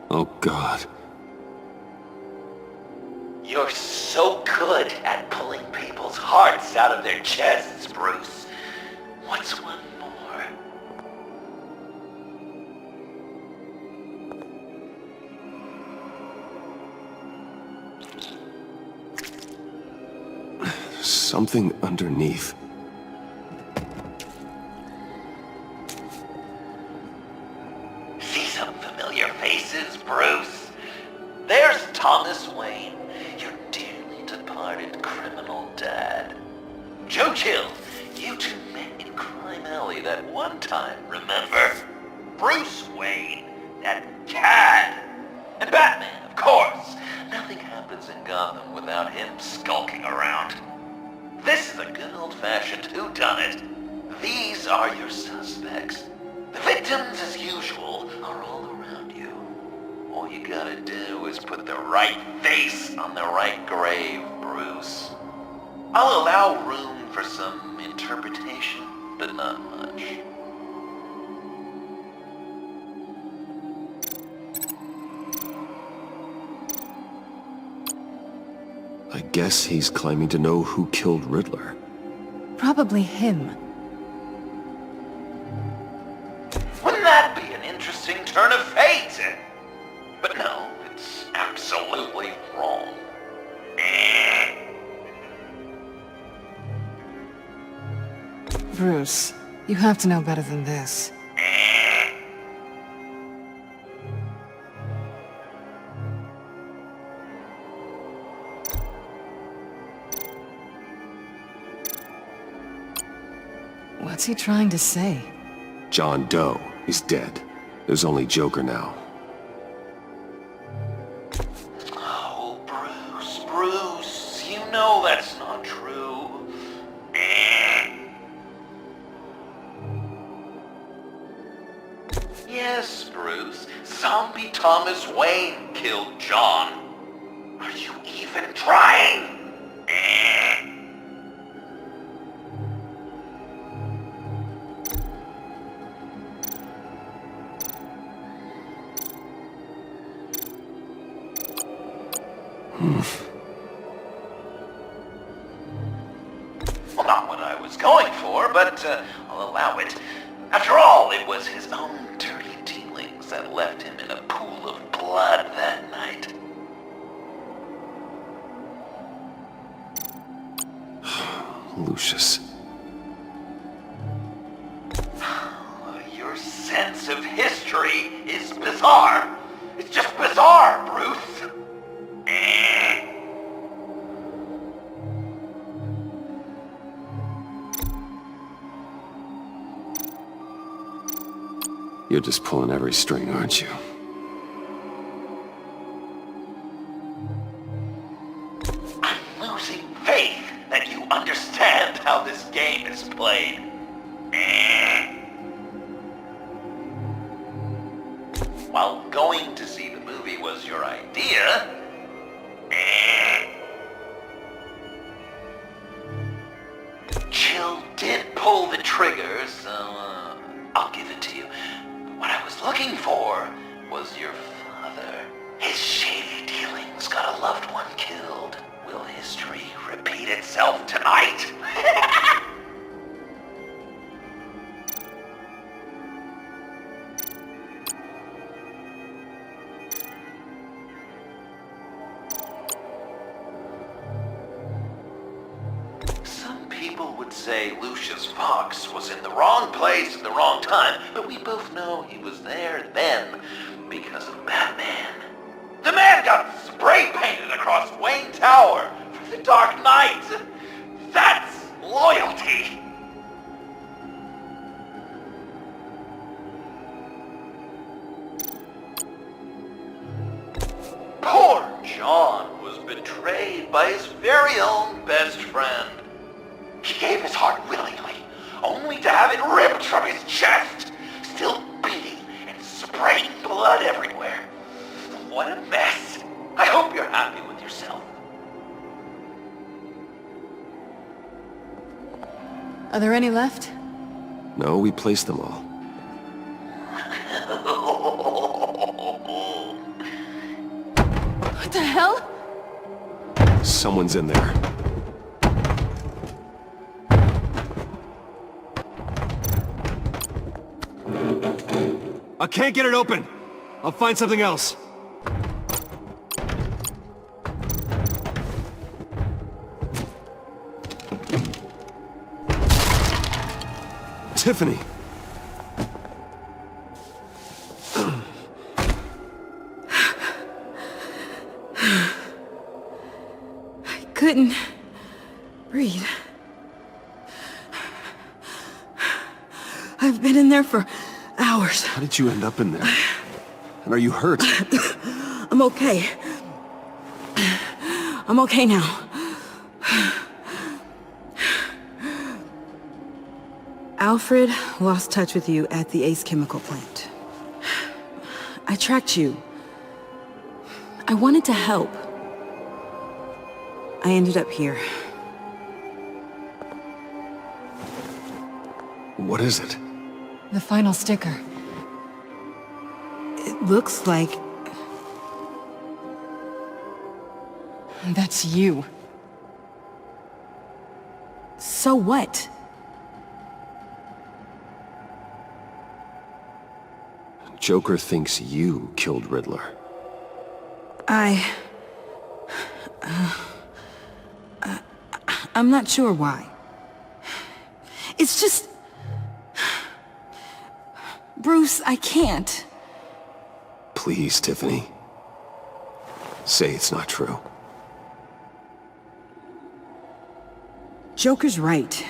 Oh, God. You're so good at pulling people's hearts out of their chests, Bruce. What's one more? Something underneath. See some familiar faces, Bruce? There's Thomas Wayne, your dearly departed criminal dad. Joe Chill, you two met in Crime Alley that one time, remember? Bruce Wayne, that cad. And Batman, of course. Nothing happens in Gotham without him skulking around. This is a good old-fashioned whodunit. These are your suspects. The victims, as usual, are all around you. All you gotta do is put the right face on the right grave, Bruce. I'll allow room for some interpretation, but not much. I guess he's claiming to know who killed Riddler. Probably him. Wouldn't that be an interesting turn of fate? But no, it's absolutely wrong. Bruce, you have to know better than this. What's he trying to say? John Doe is dead. There's only Joker now. Oh, Bruce, you know that's not true. Yes, Bruce, zombie Thomas Wayne killed John. Are you even trying? Well, not what I was going for, but I'll allow it. After all, it was his own dirty dealings that left him in a pool of blood that night. Lucius. Your sense of history is bizarre. It's just bizarre, Bruce. You're just pulling every string, aren't you? I'm losing faith that you understand how this game is played. While going to see the movie was your idea, Chill did pull the trigger, so I'll give it to you. What I was looking for was your father. His shady dealings got a loved one killed. Will history repeat itself tonight? Some people would say Lucius Fox was in the wrong place at the wrong time, but we both know he was there then because of Batman. The man got spray painted across Wayne Tower for the Dark Knight. That's loyalty. Poor John was betrayed by his very own best friend. He gave his heart willingly, only to have it ripped from his chest, still beating and spraying blood everywhere. What a mess. I hope you're happy with yourself. Are there any left? No, we placed them all. What the hell? Someone's in there. I can't get it open. I'll find something else. Tiffany. I couldn't breathe. I've been in there for hours. How did you end up in there? And are you hurt? I'm okay. I'm okay now. Alfred lost touch with you at the Ace Chemical plant. I tracked you. I wanted to help. I ended up here. What is it? The final sticker. It looks like... That's you. So what? Joker thinks you killed Riddler. I'm not sure why. It's just... Bruce, I can't. Please, Tiffany. Say it's not true. Joker's right.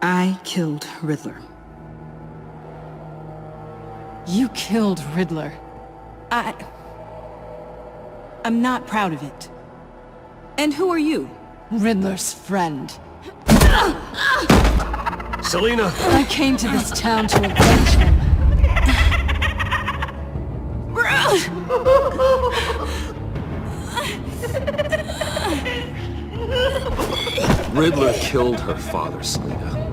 I killed Riddler. You killed Riddler. I'm not proud of it. And who are you? Riddler's friend. Selina! I came to this town to avenge him. Riddler killed her father, Selina.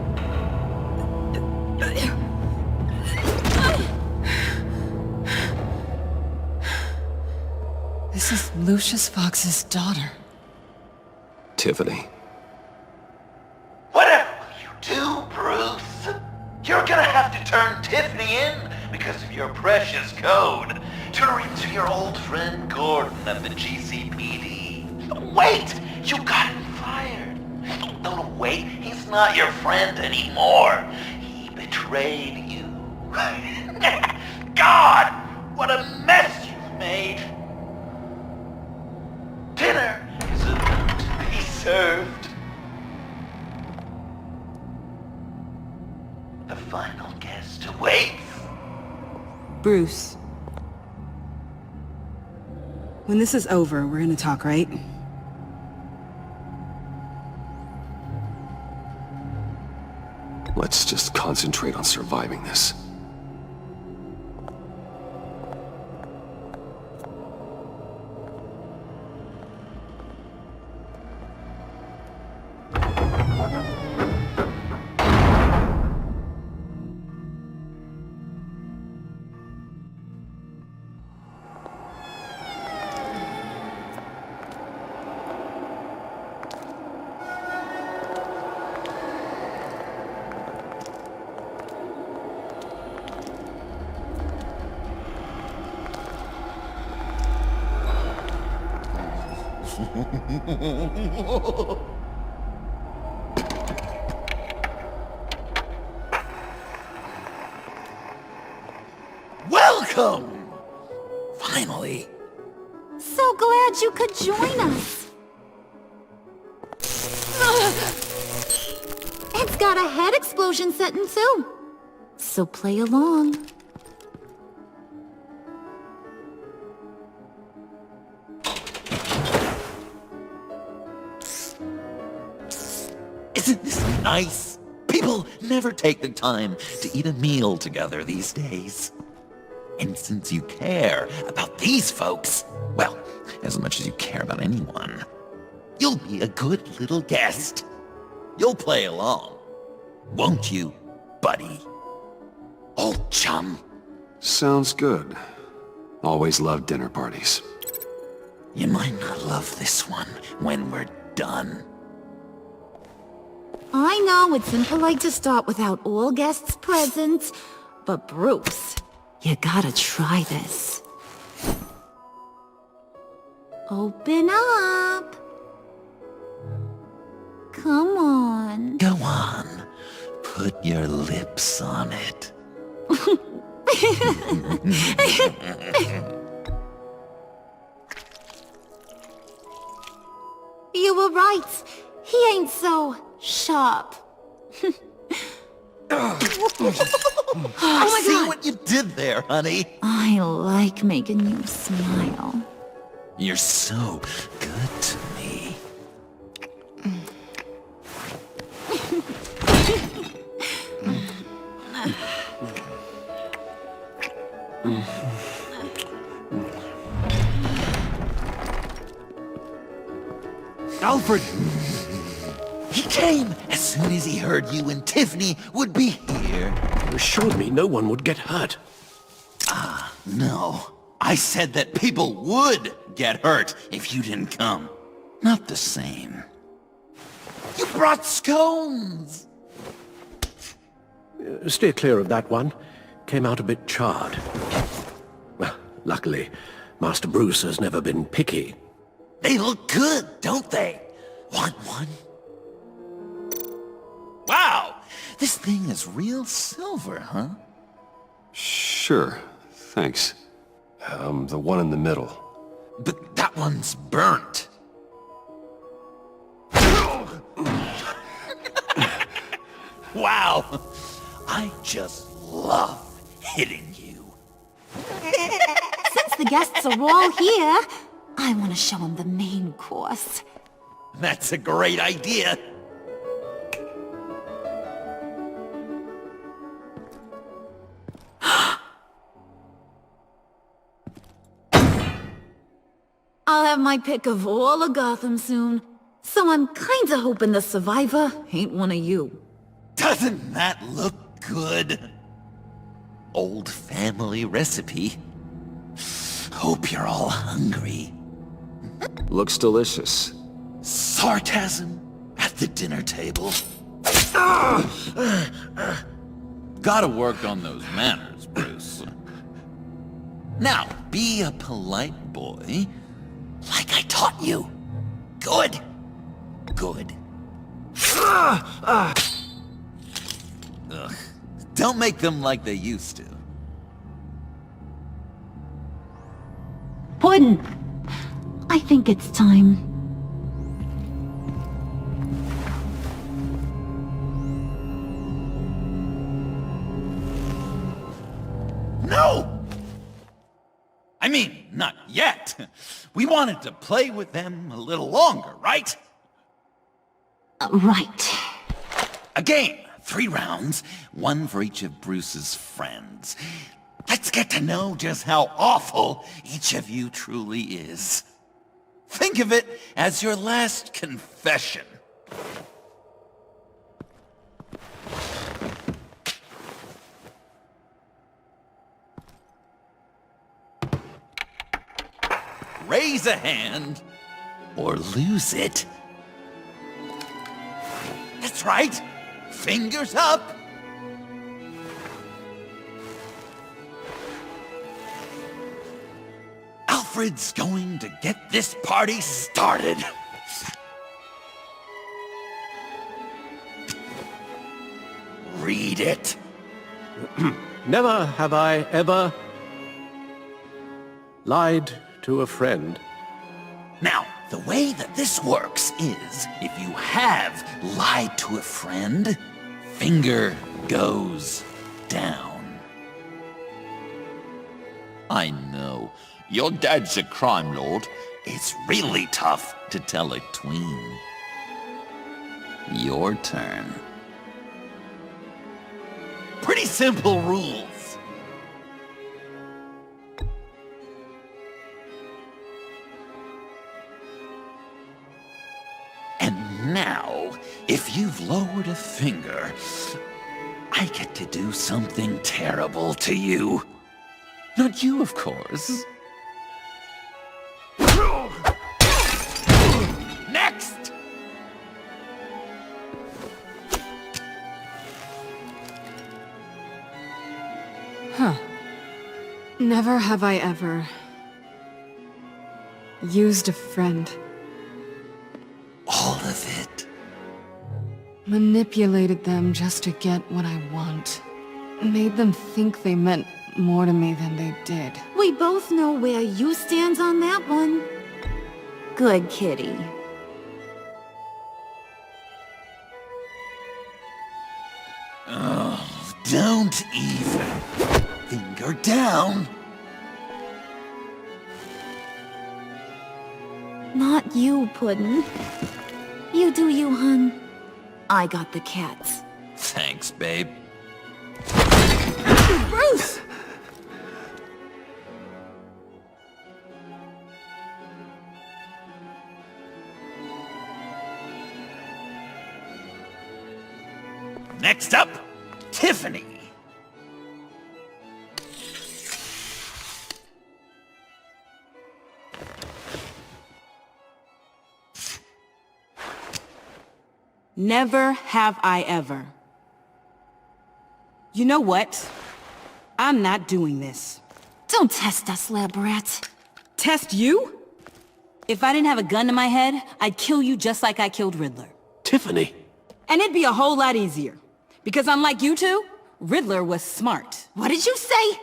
This is Lucius Fox's daughter. Tiffany. Whatever will you do, Bruce? You're gonna have to turn Tiffany in because of your precious code. Turn her into your old friend Gordon at the GCPD. Wait! You got him fired. No, wait. He's not your friend anymore. He betrayed you. God! What a mess you've made! Dinner is about to be served. The final guest awaits. Bruce. When this is over, we're gonna talk, right? Let's just concentrate on surviving this. Welcome! Finally. So glad you could join us. It's got a head explosion setting too. So play along. Isn't this nice? People never take the time to eat a meal together these days. And since you care about these folks, well, as much as you care about anyone, you'll be a good little guest. You'll play along, won't you, buddy? Old chum. Sounds good. Always loved dinner parties. You might not love this one when we're done. I know it's impolite to start without all guests present, but Bruce, you gotta try this. Open up. Come on. Go on. Put your lips on it. You were right. He ain't so sharp. Oh my God! What you did there, honey. I like making you smile. You're so good to me. Alfred! He came as soon as he heard you and Tiffany would be here. You assured me no one would get hurt. No. I said that people would get hurt if you didn't come. Not the same. You brought scones! Steer clear of that one. Came out a bit charred. Well, luckily, Master Bruce has never been picky. They look good, don't they? Want one? Wow! This thing is real silver, huh? Sure, thanks. The one in the middle. But that one's burnt. Wow! I just love hitting you. Since the guests are all here, I want to show them the main course. That's a great idea. I'll have my pick of all of Gotham soon, so I'm kinda hoping the survivor ain't one of you. Doesn't that look good? Old family recipe. Hope you're all hungry. Looks delicious. Sarcasm at the dinner table. Gotta work on those manners, Bruce. Now, be a polite boy, like I taught you. Good. Good. Ugh. Don't make them like they used to. Puddin', I think it's time. No! I mean, not yet. We wanted to play with them a little longer, right? Right. A game. 3 rounds, 1 for each of Bruce's friends. Let's get to know just how awful each of you truly is. Think of it as your last confession. Raise a hand, or lose it. That's right. Fingers up. Alfred's going to get this party started. Read it. Never have I ever lied to a friend. Now, the way that this works is, if you have lied to a friend, finger goes down. I know, your dad's a crime lord. It's really tough to tell a tween. Your turn. Pretty simple rules. And now, if you've lowered a finger, I get to do something terrible to you. Not you, of course. Next! Huh. Never have I ever used a friend. All of it. Manipulated them just to get what I want. Made them think they meant more to me than they did. We both know where you stand on that one. Good kitty. Oh, don't even. Finger down. Not you, Puddin'. You do you, hun. I got the cats. Thanks, babe. Bruce! Next up, Tiffany. Never have I ever. You know what? I'm not doing this. Don't test us, lab rat. Test you? If I didn't have a gun to my head, I'd kill you just like I killed Riddler. Tiffany. And it'd be a whole lot easier. Because unlike you two, Riddler was smart. What did you say?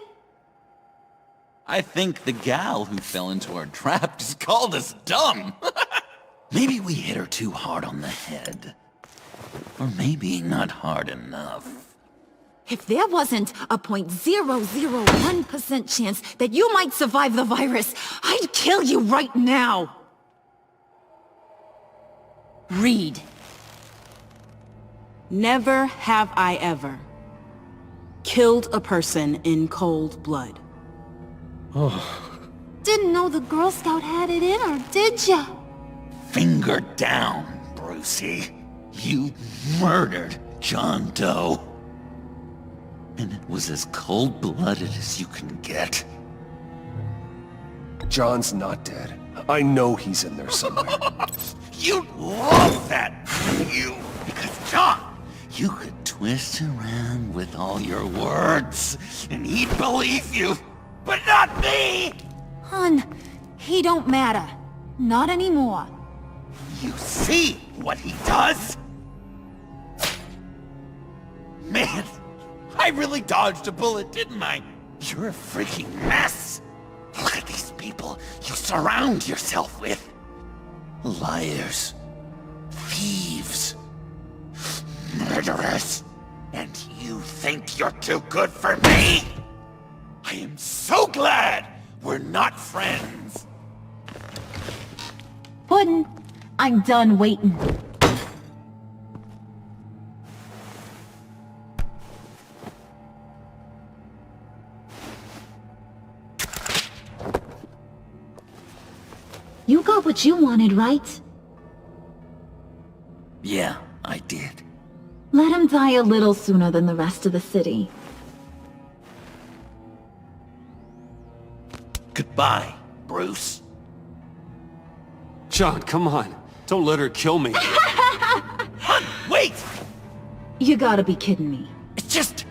I think the gal who fell into our trap just called us dumb. Maybe we hit her too hard on the head. Or maybe not hard enough. If there wasn't a 0.001% chance that you might survive the virus, I'd kill you right now! Read. Never have I ever killed a person in cold blood. Didn't know the Girl Scout had it in her, did ya? Finger down, Brucey. You murdered John Doe. And it was as cold-blooded as you can get. John's not dead. I know he's in there somewhere. You'd love that, wouldn't you? Because John, you could twist around with all your words, and he'd believe you. But not me! Hun, he don't matter. Not anymore. You see what he does? Man, I really dodged a bullet, didn't I? You're a freaking mess. Look at these people you surround yourself with. Liars. Thieves. Murderers. And you think you're too good for me? I am so glad we're not friends. Puddin', I'm done waiting. You got what you wanted, right? Yeah, I did. Let him die a little sooner than the rest of the city. Goodbye, Bruce. John, come on. Don't let her kill me. Wait! You gotta be kidding me. It's just...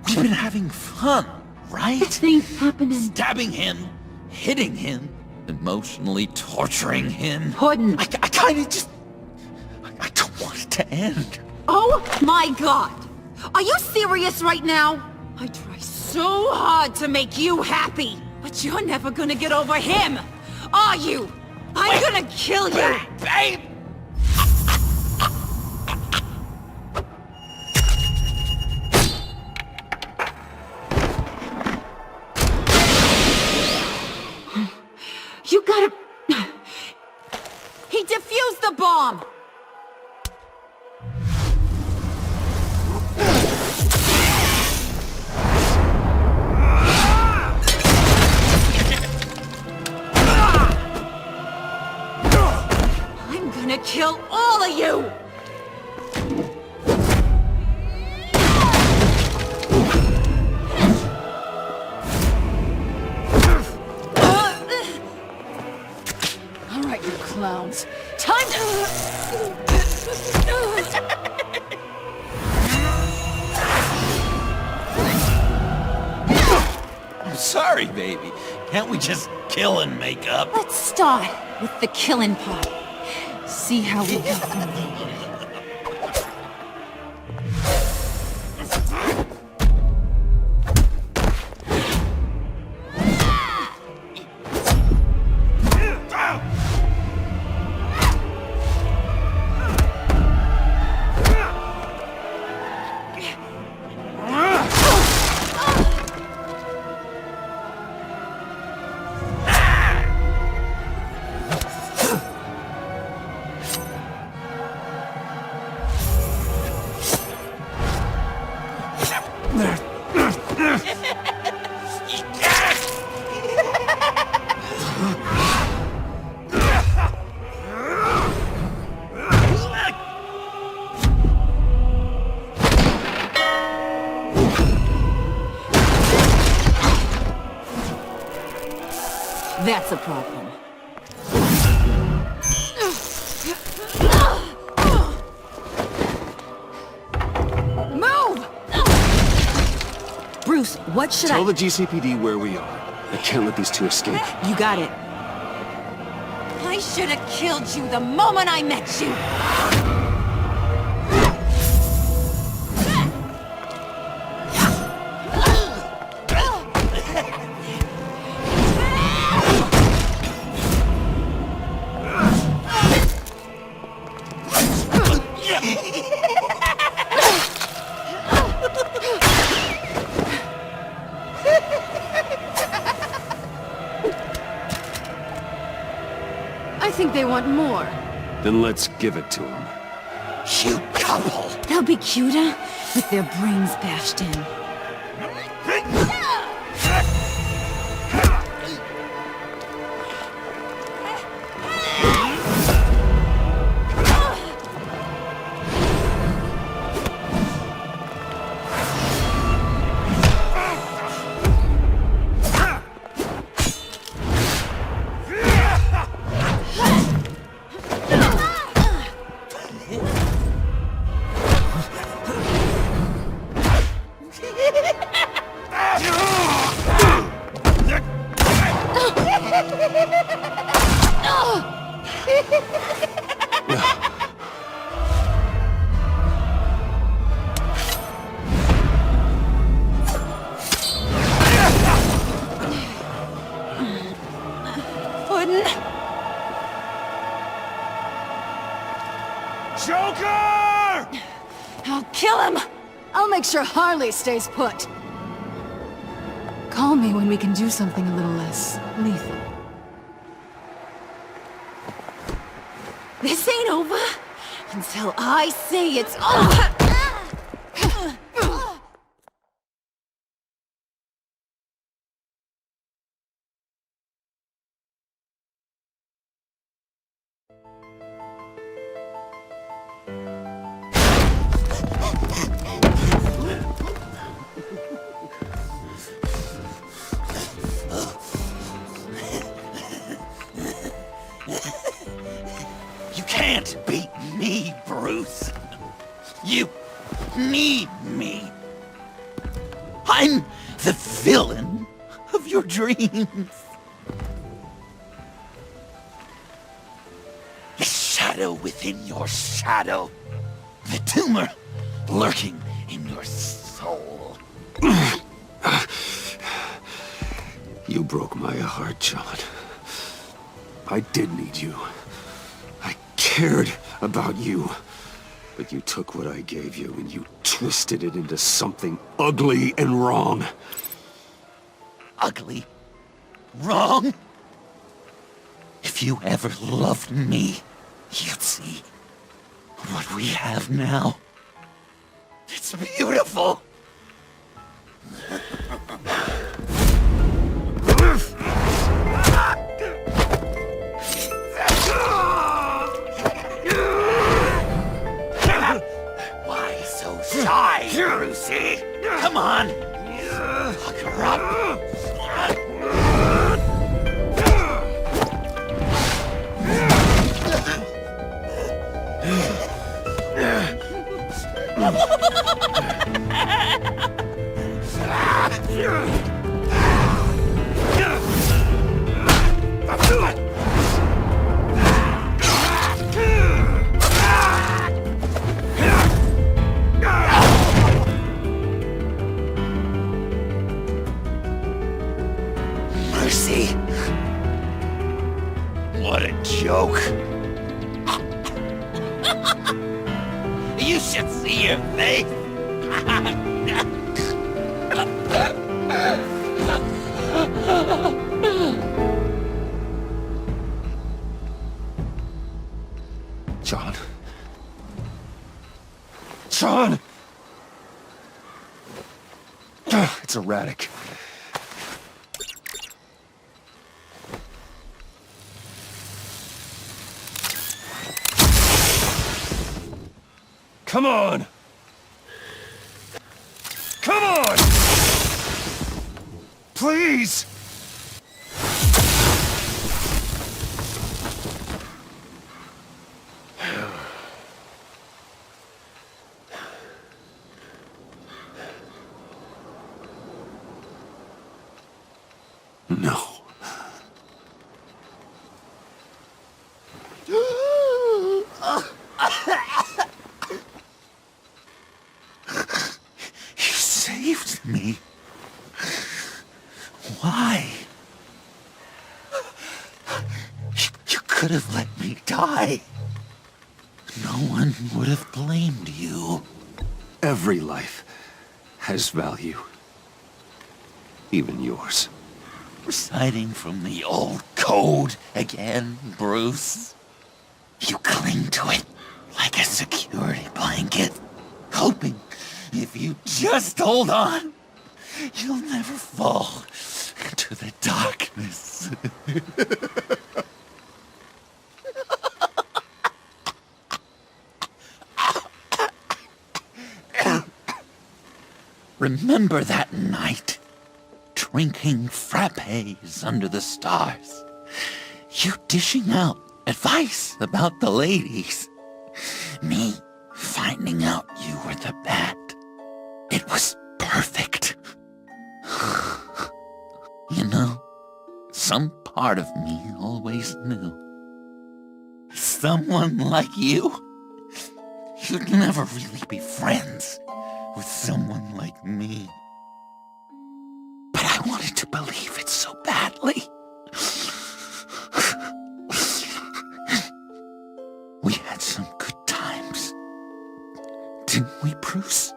we've been having fun, right? Things happening. Stabbing him, hitting him, emotionally torturing him. Puddin'. I kinda just... I don't want it to end. Oh my god! Are you serious right now? I try so hard to make you happy, but you're never gonna get over him, are you? I'm gonna kill you! Babe! You gotta... He defused the bomb! gonna kill all of you! All right, you clowns. Time to... I'm sorry, baby. Can't we just kill and make up? Let's start with the killing part. See how we go from there. That's a problem. Move! Bruce, what should Tell the GCPD where we are. I can't let these two escape. You got it. I should have killed you the moment I met you! I think they want more. Then let's give it to them. You couple. They'll be cuter with their brains bashed in. Joker! I'll kill him! I'll make sure Harley stays put. Call me when we can do something a little less lethal. This ain't over until I say it's over! You can't beat me, Bruce. You need me. I'm the villain of your dreams. The shadow within your shadow. The tumor lurking in your soul. You broke my heart, John. I did need you. I cared about you. But you took what I gave you and you twisted it into something ugly and wrong. Ugly? Wrong? If you ever loved me, you'd see what we have now. It's beautiful. Mercy. What a joke. You should see your face. John. John! It's erratic. Come on! Come on! Please! No. You saved me. Why? You could have let me die. No one would have blamed you. Every life has value. Even yours. Reciting from the old code again, Bruce. You cling to it like a security blanket, hoping if you just hold on, you'll never fall into the darkness. Remember that night? Drinking frappes under the stars. You dishing out advice about the ladies. Me finding out you were the bat. It was perfect. You know, some part of me always knew. Someone like you, you'd never really be friends with someone like me. But I wanted to believe it so badly. We had some good times, didn't we, Bruce?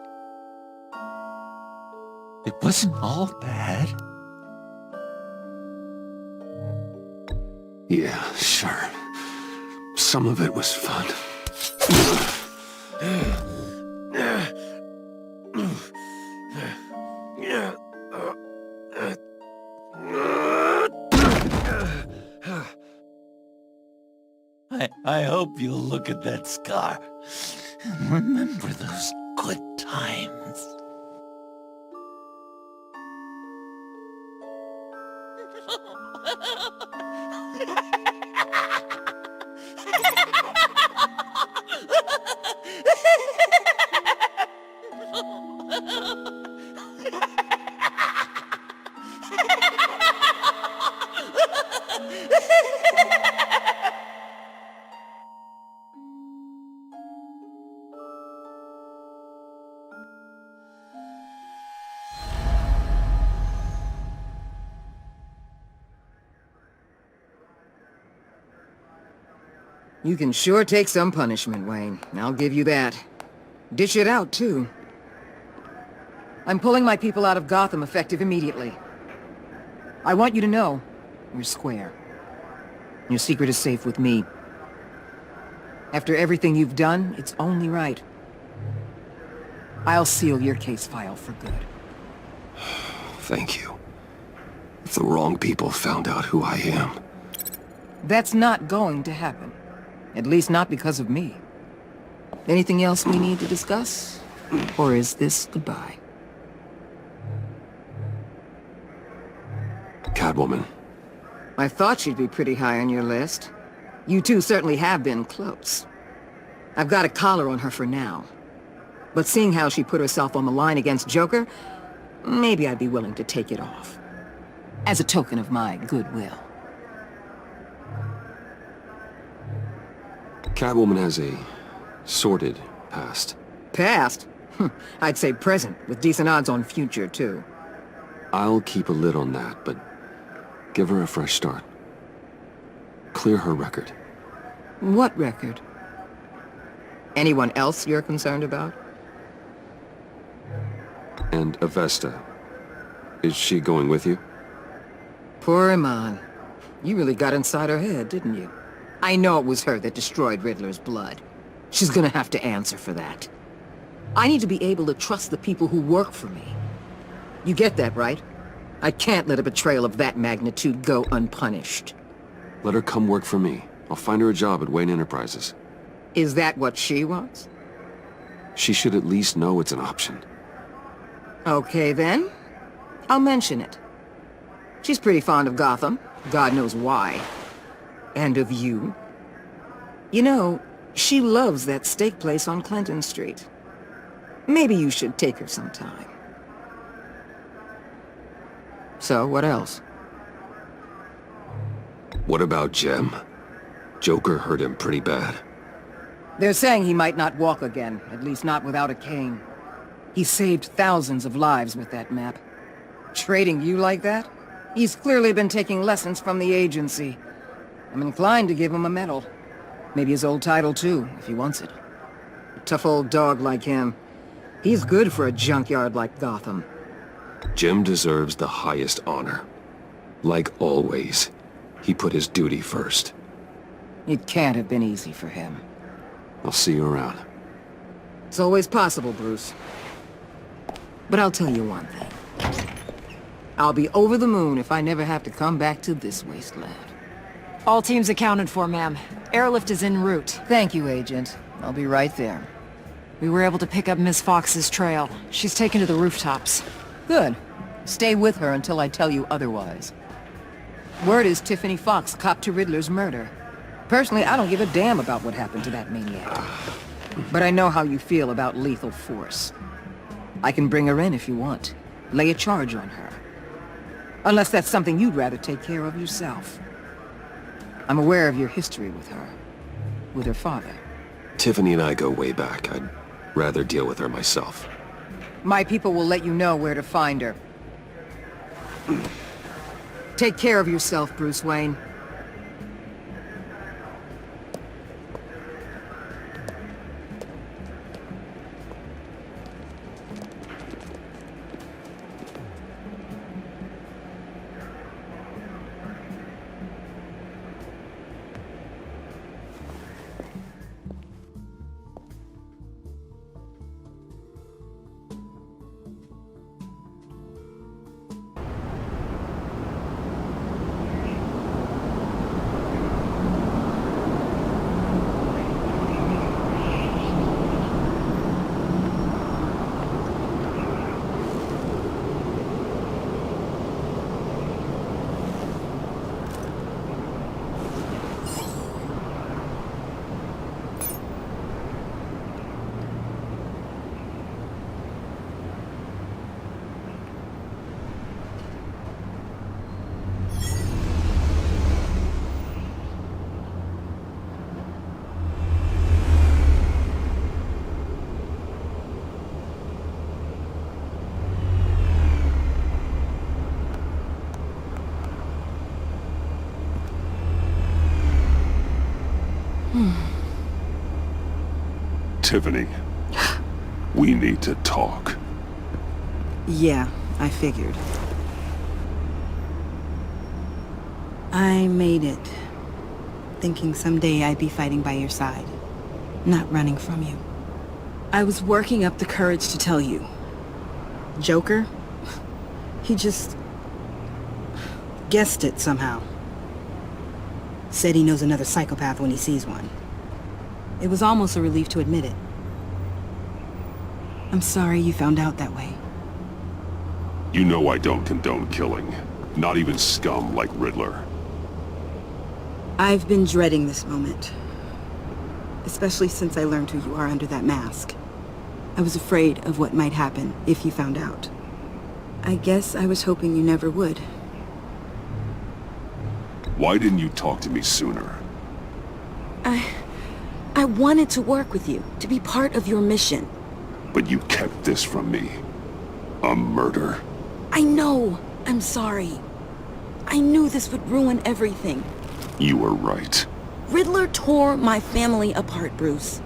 It wasn't all bad. Yeah, sure. Some of it was fun. I hope you'll look at that scar and remember those good times. You can sure take some punishment, Wayne. I'll give you that. Dish it out, too. I'm pulling my people out of Gotham effective immediately. I want you to know, you're square. Your secret is safe with me. After everything you've done, it's only right. I'll seal your case file for good. Thank you. If the wrong people found out who I am... That's not going to happen. At least not because of me. Anything else we need to discuss? Or is this goodbye? Catwoman. I thought she'd be pretty high on your list. You two certainly have been close. I've got a collar on her for now. But seeing how she put herself on the line against Joker, maybe I'd be willing to take it off. As a token of my goodwill. Catwoman has a sordid past. Past? I'd say present, with decent odds on future, too. I'll keep a lid on that, but give her a fresh start. Clear her record. What record? Anyone else you're concerned about? And Avesta. Is she going with you? Poor Iman. You really got inside her head, didn't you? I know it was her that destroyed Riddler's blood. She's gonna have to answer for that. I need to be able to trust the people who work for me. You get that, right? I can't let a betrayal of that magnitude go unpunished. Let her come work for me. I'll find her a job at Wayne Enterprises. Is that what she wants? She should at least know it's an option. Okay, then. I'll mention it. She's pretty fond of Gotham. God knows why. And of you. You know, she loves that steak place on Clinton Street. Maybe you should take her sometime. So, what else? What about Jem? Joker hurt him pretty bad. They're saying he might not walk again, at least not without a cane. He saved thousands of lives with that map. Trading you like that? He's clearly been taking lessons from the agency. I'm inclined to give him a medal. Maybe his old title too, if he wants it. A tough old dog like him. He's good for a junkyard like Gotham. Jem deserves the highest honor. Like always, he put his duty first. It can't have been easy for him. I'll see you around. It's always possible, Bruce. But I'll tell you one thing. I'll be over the moon if I never have to come back to this wasteland. All teams accounted for, ma'am. Airlift is en route. Thank you, Agent. I'll be right there. We were able to pick up Miss Fox's trail. She's taken to the rooftops. Good. Stay with her until I tell you otherwise. Word is Tiffany Fox copped to Riddler's murder. Personally, I don't give a damn about what happened to that maniac. But I know how you feel about lethal force. I can bring her in if you want. Lay a charge on her. Unless that's something you'd rather take care of yourself. I'm aware of your history with her. With her father. Tiffany and I go way back. I'd rather deal with her myself. My people will let you know where to find her. Take care of yourself, Bruce Wayne. Tiffany, we need to talk. Yeah, I figured. I made it. Thinking someday I'd be fighting by your side. Not running from you. I was working up the courage to tell you. Joker? He just... guessed it somehow. Said he knows another psychopath when he sees one. It was almost a relief to admit it. I'm sorry you found out that way. You know I don't condone killing. Not even scum like Riddler. I've been dreading this moment. Especially since I learned who you are under that mask. I was afraid of what might happen if you found out. I guess I was hoping you never would. Why didn't you talk to me sooner? I wanted to work with you, to be part of your mission. But you kept this from me. A murder. I know. I'm sorry. I knew this would ruin everything. You were right. Riddler tore my family apart, Bruce.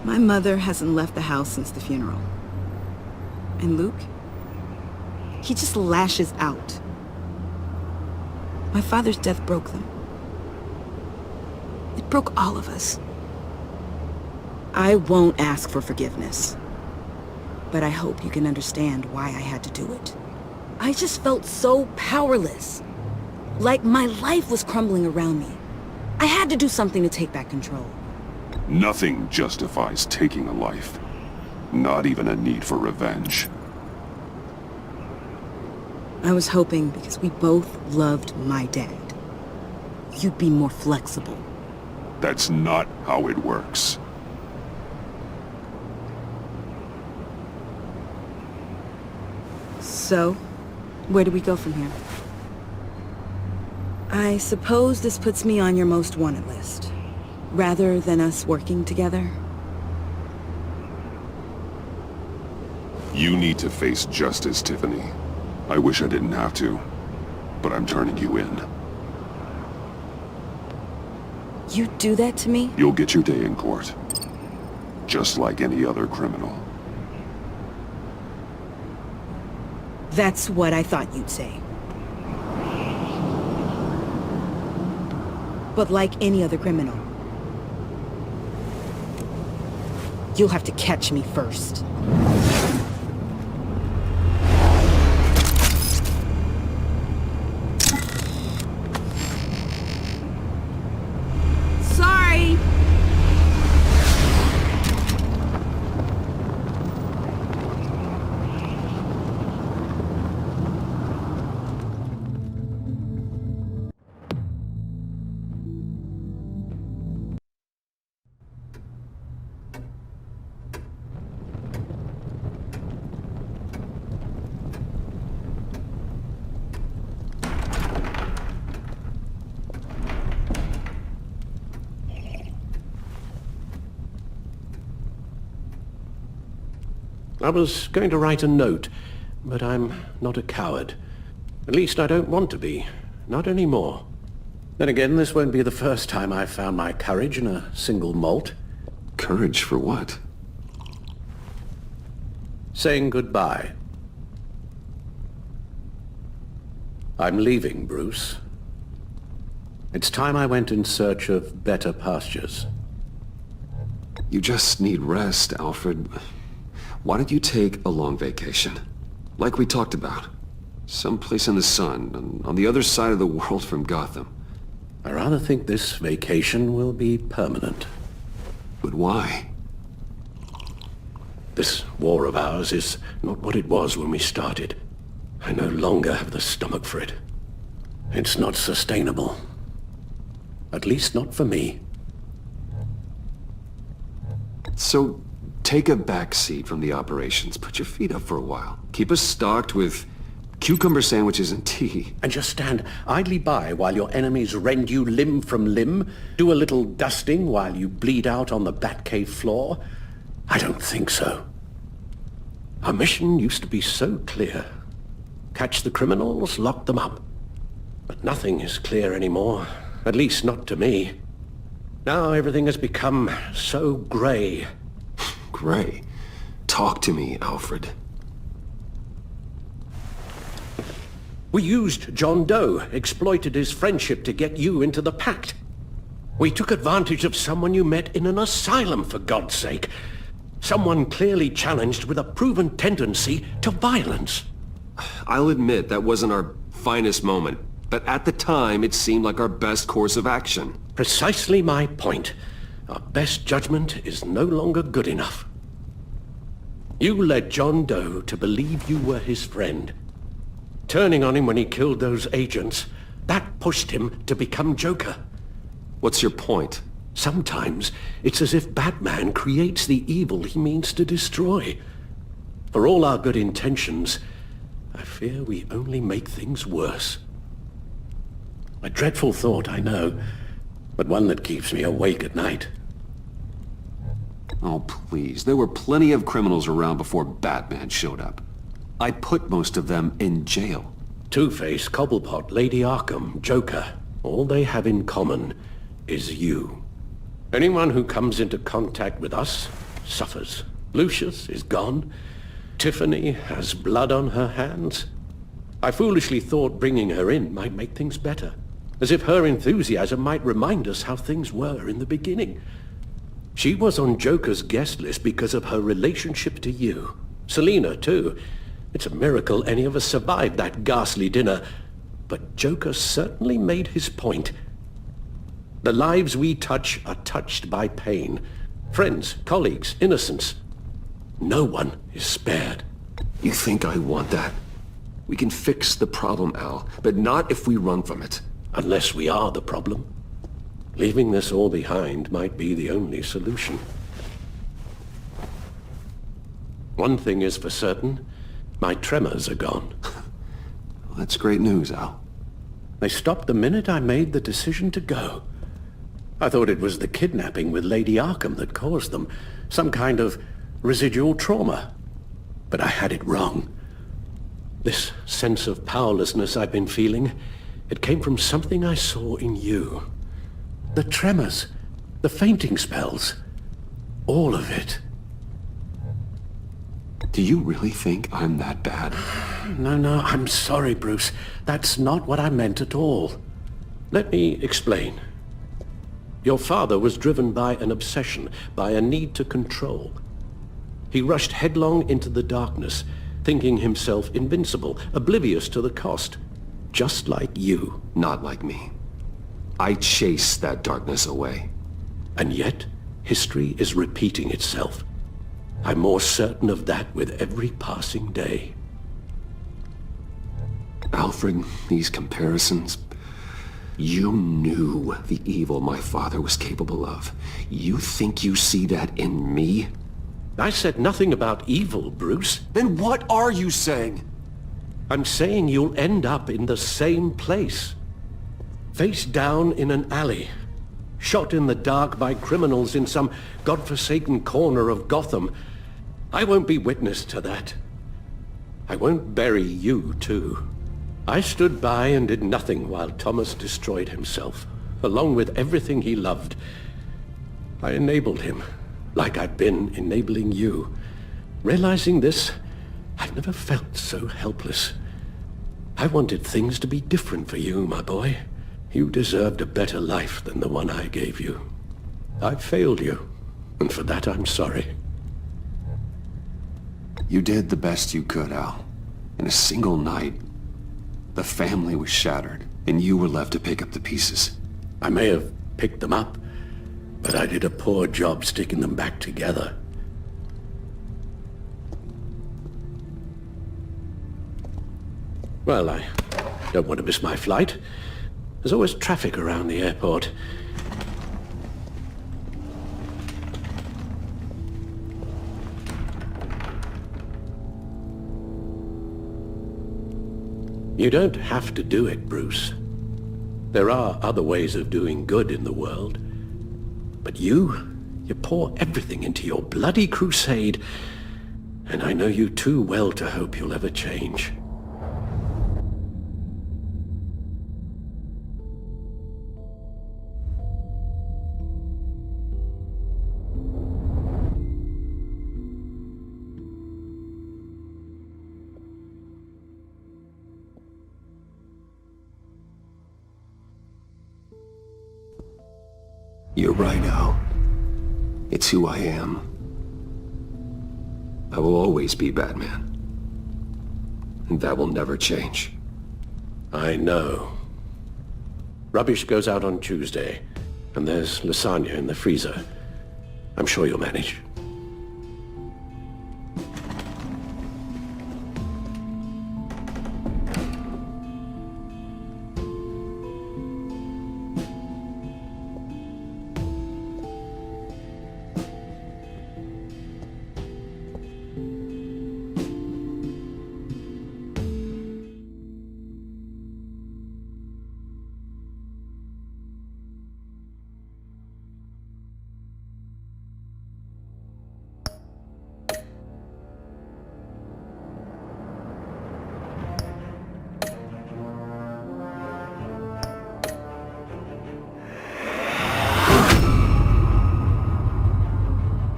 My mother hasn't left the house since the funeral. And Luke? He just lashes out. My father's death broke them. It broke all of us. I won't ask for forgiveness. But I hope you can understand why I had to do it. I just felt so powerless. Like my life was crumbling around me. I had to do something to take back control. Nothing justifies taking a life. Not even a need for revenge. I was hoping because we both loved my dad, you'd be more flexible. That's not how it works. So, where do we go from here? I suppose this puts me on your most wanted list, rather than us working together. You need to face justice, Tiffany. I wish I didn't have to, but I'm turning you in. You do that to me? You'll get your day in court. Just like any other criminal. That's what I thought you'd say. But like any other criminal, you'll have to catch me first. Sorry! I was going to write a note, but I'm not a coward. At least I don't want to be. Not anymore. Then again, this won't be the first time I've found my courage in a single malt. Courage for what? Saying goodbye. I'm leaving, Bruce. It's time I went in search of better pastures. You just need rest, Alfred. Why don't you take a long vacation? Like we talked about. Someplace in the sun, on the other side of the world from Gotham. I rather think this vacation will be permanent. But why? This war of ours is not what it was when we started. I no longer have the stomach for it. It's not sustainable. At least not for me. So, take a back seat from the operations. Put your feet up for a while. Keep us stocked with cucumber sandwiches and tea. And just stand idly by while your enemies rend you limb from limb? Do a little dusting while you bleed out on the Batcave floor? I don't think so. Our mission used to be so clear. Catch the criminals, lock them up. But nothing is clear anymore. At least not to me. Now everything has become so grey. Gray, talk to me, Alfred. We used John Doe, exploited his friendship to get you into the pact. We took advantage of someone you met in an asylum, for God's sake. Someone clearly challenged with a proven tendency to violence. I'll admit that wasn't our finest moment, but at the time it seemed like our best course of action. Precisely my point. Our best judgment is no longer good enough. You led John Doe to believe you were his friend. Turning on him when he killed those agents, that pushed him to become Joker. What's your point? Sometimes it's as if Batman creates the evil he means to destroy. For all our good intentions, I fear we only make things worse. A dreadful thought, I know, but one that keeps me awake at night. Oh, please. There were plenty of criminals around before Batman showed up. I put most of them in jail. Two-Face, Cobblepot, Lady Arkham, Joker, all they have in common is you. Anyone who comes into contact with us suffers. Lucius is gone. Tiffany has blood on her hands. I foolishly thought bringing her in might make things better, as if her enthusiasm might remind us how things were in the beginning. She was on Joker's guest list because of her relationship to you. Selina, too. It's a miracle any of us survived that ghastly dinner. But Joker certainly made his point. The lives we touch are touched by pain. Friends, colleagues, innocents. No one is spared. You think I want that? We can fix the problem, Al, but not if we run from it. Unless we are the problem. Leaving this all behind might be the only solution. One thing is for certain, my tremors are gone. Well, that's great news, Al. They stopped the minute I made the decision to go. I thought it was the kidnapping with Lady Arkham that caused them, some kind of residual trauma. But I had it wrong. This sense of powerlessness I've been feeling, it came from something I saw in you. The tremors, the fainting spells, all of it. Do you really think I'm that bad? No, I'm sorry, Bruce. That's not what I meant at all. Let me explain. Your father was driven by an obsession, by a need to control. He rushed headlong into the darkness, thinking himself invincible, oblivious to the cost. Just like you. Not like me. I chase that darkness away. And yet, history is repeating itself. I'm more certain of that with every passing day. Alfred, these comparisons... You knew the evil my father was capable of. You think you see that in me? I said nothing about evil, Bruce. Then what are you saying? I'm saying you'll end up in the same place. Face down in an alley. Shot in the dark by criminals in some godforsaken corner of Gotham. I won't be witness to that. I won't bury you, too. I stood by and did nothing while Thomas destroyed himself, along with everything he loved. I enabled him, like I'd been enabling you. Realizing this, I've never felt so helpless. I wanted things to be different for you, my boy. You deserved a better life than the one I gave you. I failed you, and for that I'm sorry. You did the best you could, Al. In a single night, the family was shattered, and you were left to pick up the pieces. I may have picked them up, but I did a poor job sticking them back together. Well, I don't want to miss my flight. There's always traffic around the airport. You don't have to do it, Bruce. There are other ways of doing good in the world. But you pour everything into your bloody crusade, and I know you too well to hope you'll ever change. You're right, Al. It's who I am. I will always be Batman. And that will never change. I know. Rubbish goes out on Tuesday, and there's lasagna in the freezer. I'm sure you'll manage.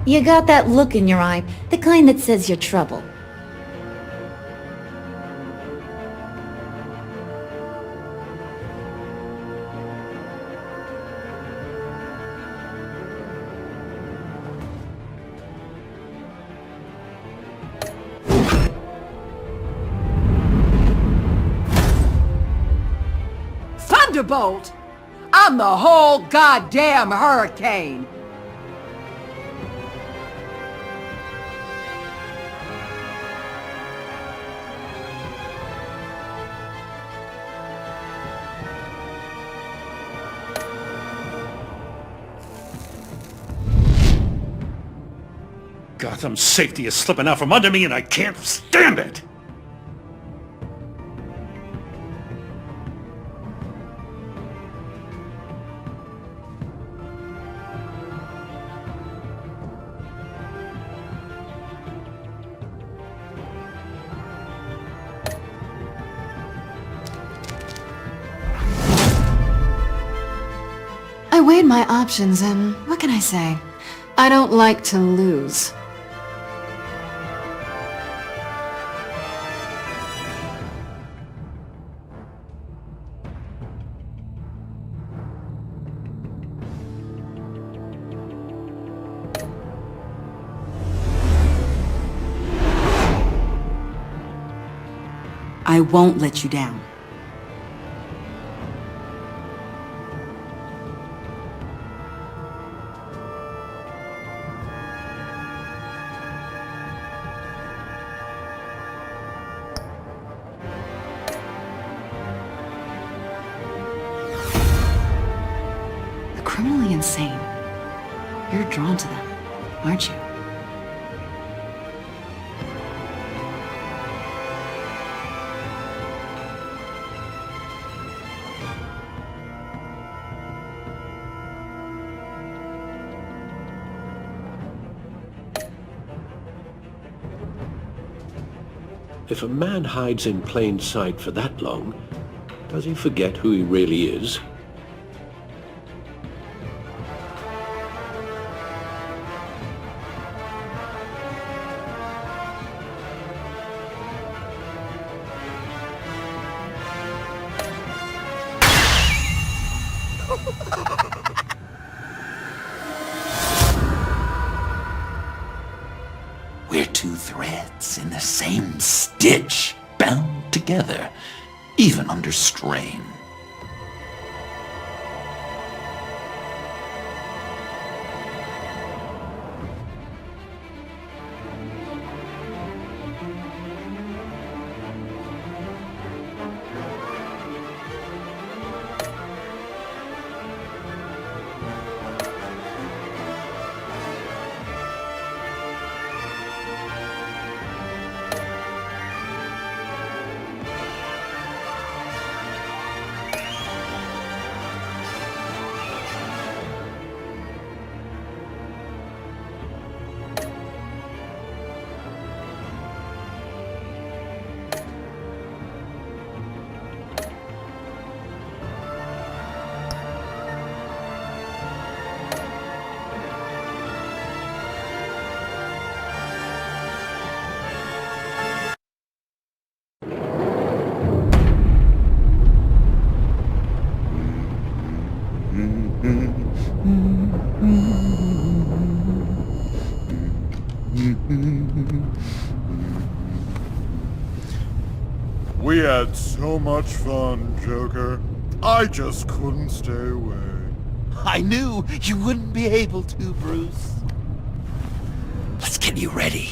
You got that look in your eye, the kind that says you're trouble. Thunderbolt! I'm the whole goddamn hurricane! Gotham's safety is slipping out from under me and I can't stand it! I weighed my options and what can I say? I don't like to lose. I won't let you down. The criminally insane. You're drawn to them, aren't you? If a man hides in plain sight for that long, does he forget who he really is? We're two threads in the same stitch, bound together, even under strain. We had so much fun, Joker. I just couldn't stay away. I knew you wouldn't be able to, Bruce. Let's get you ready.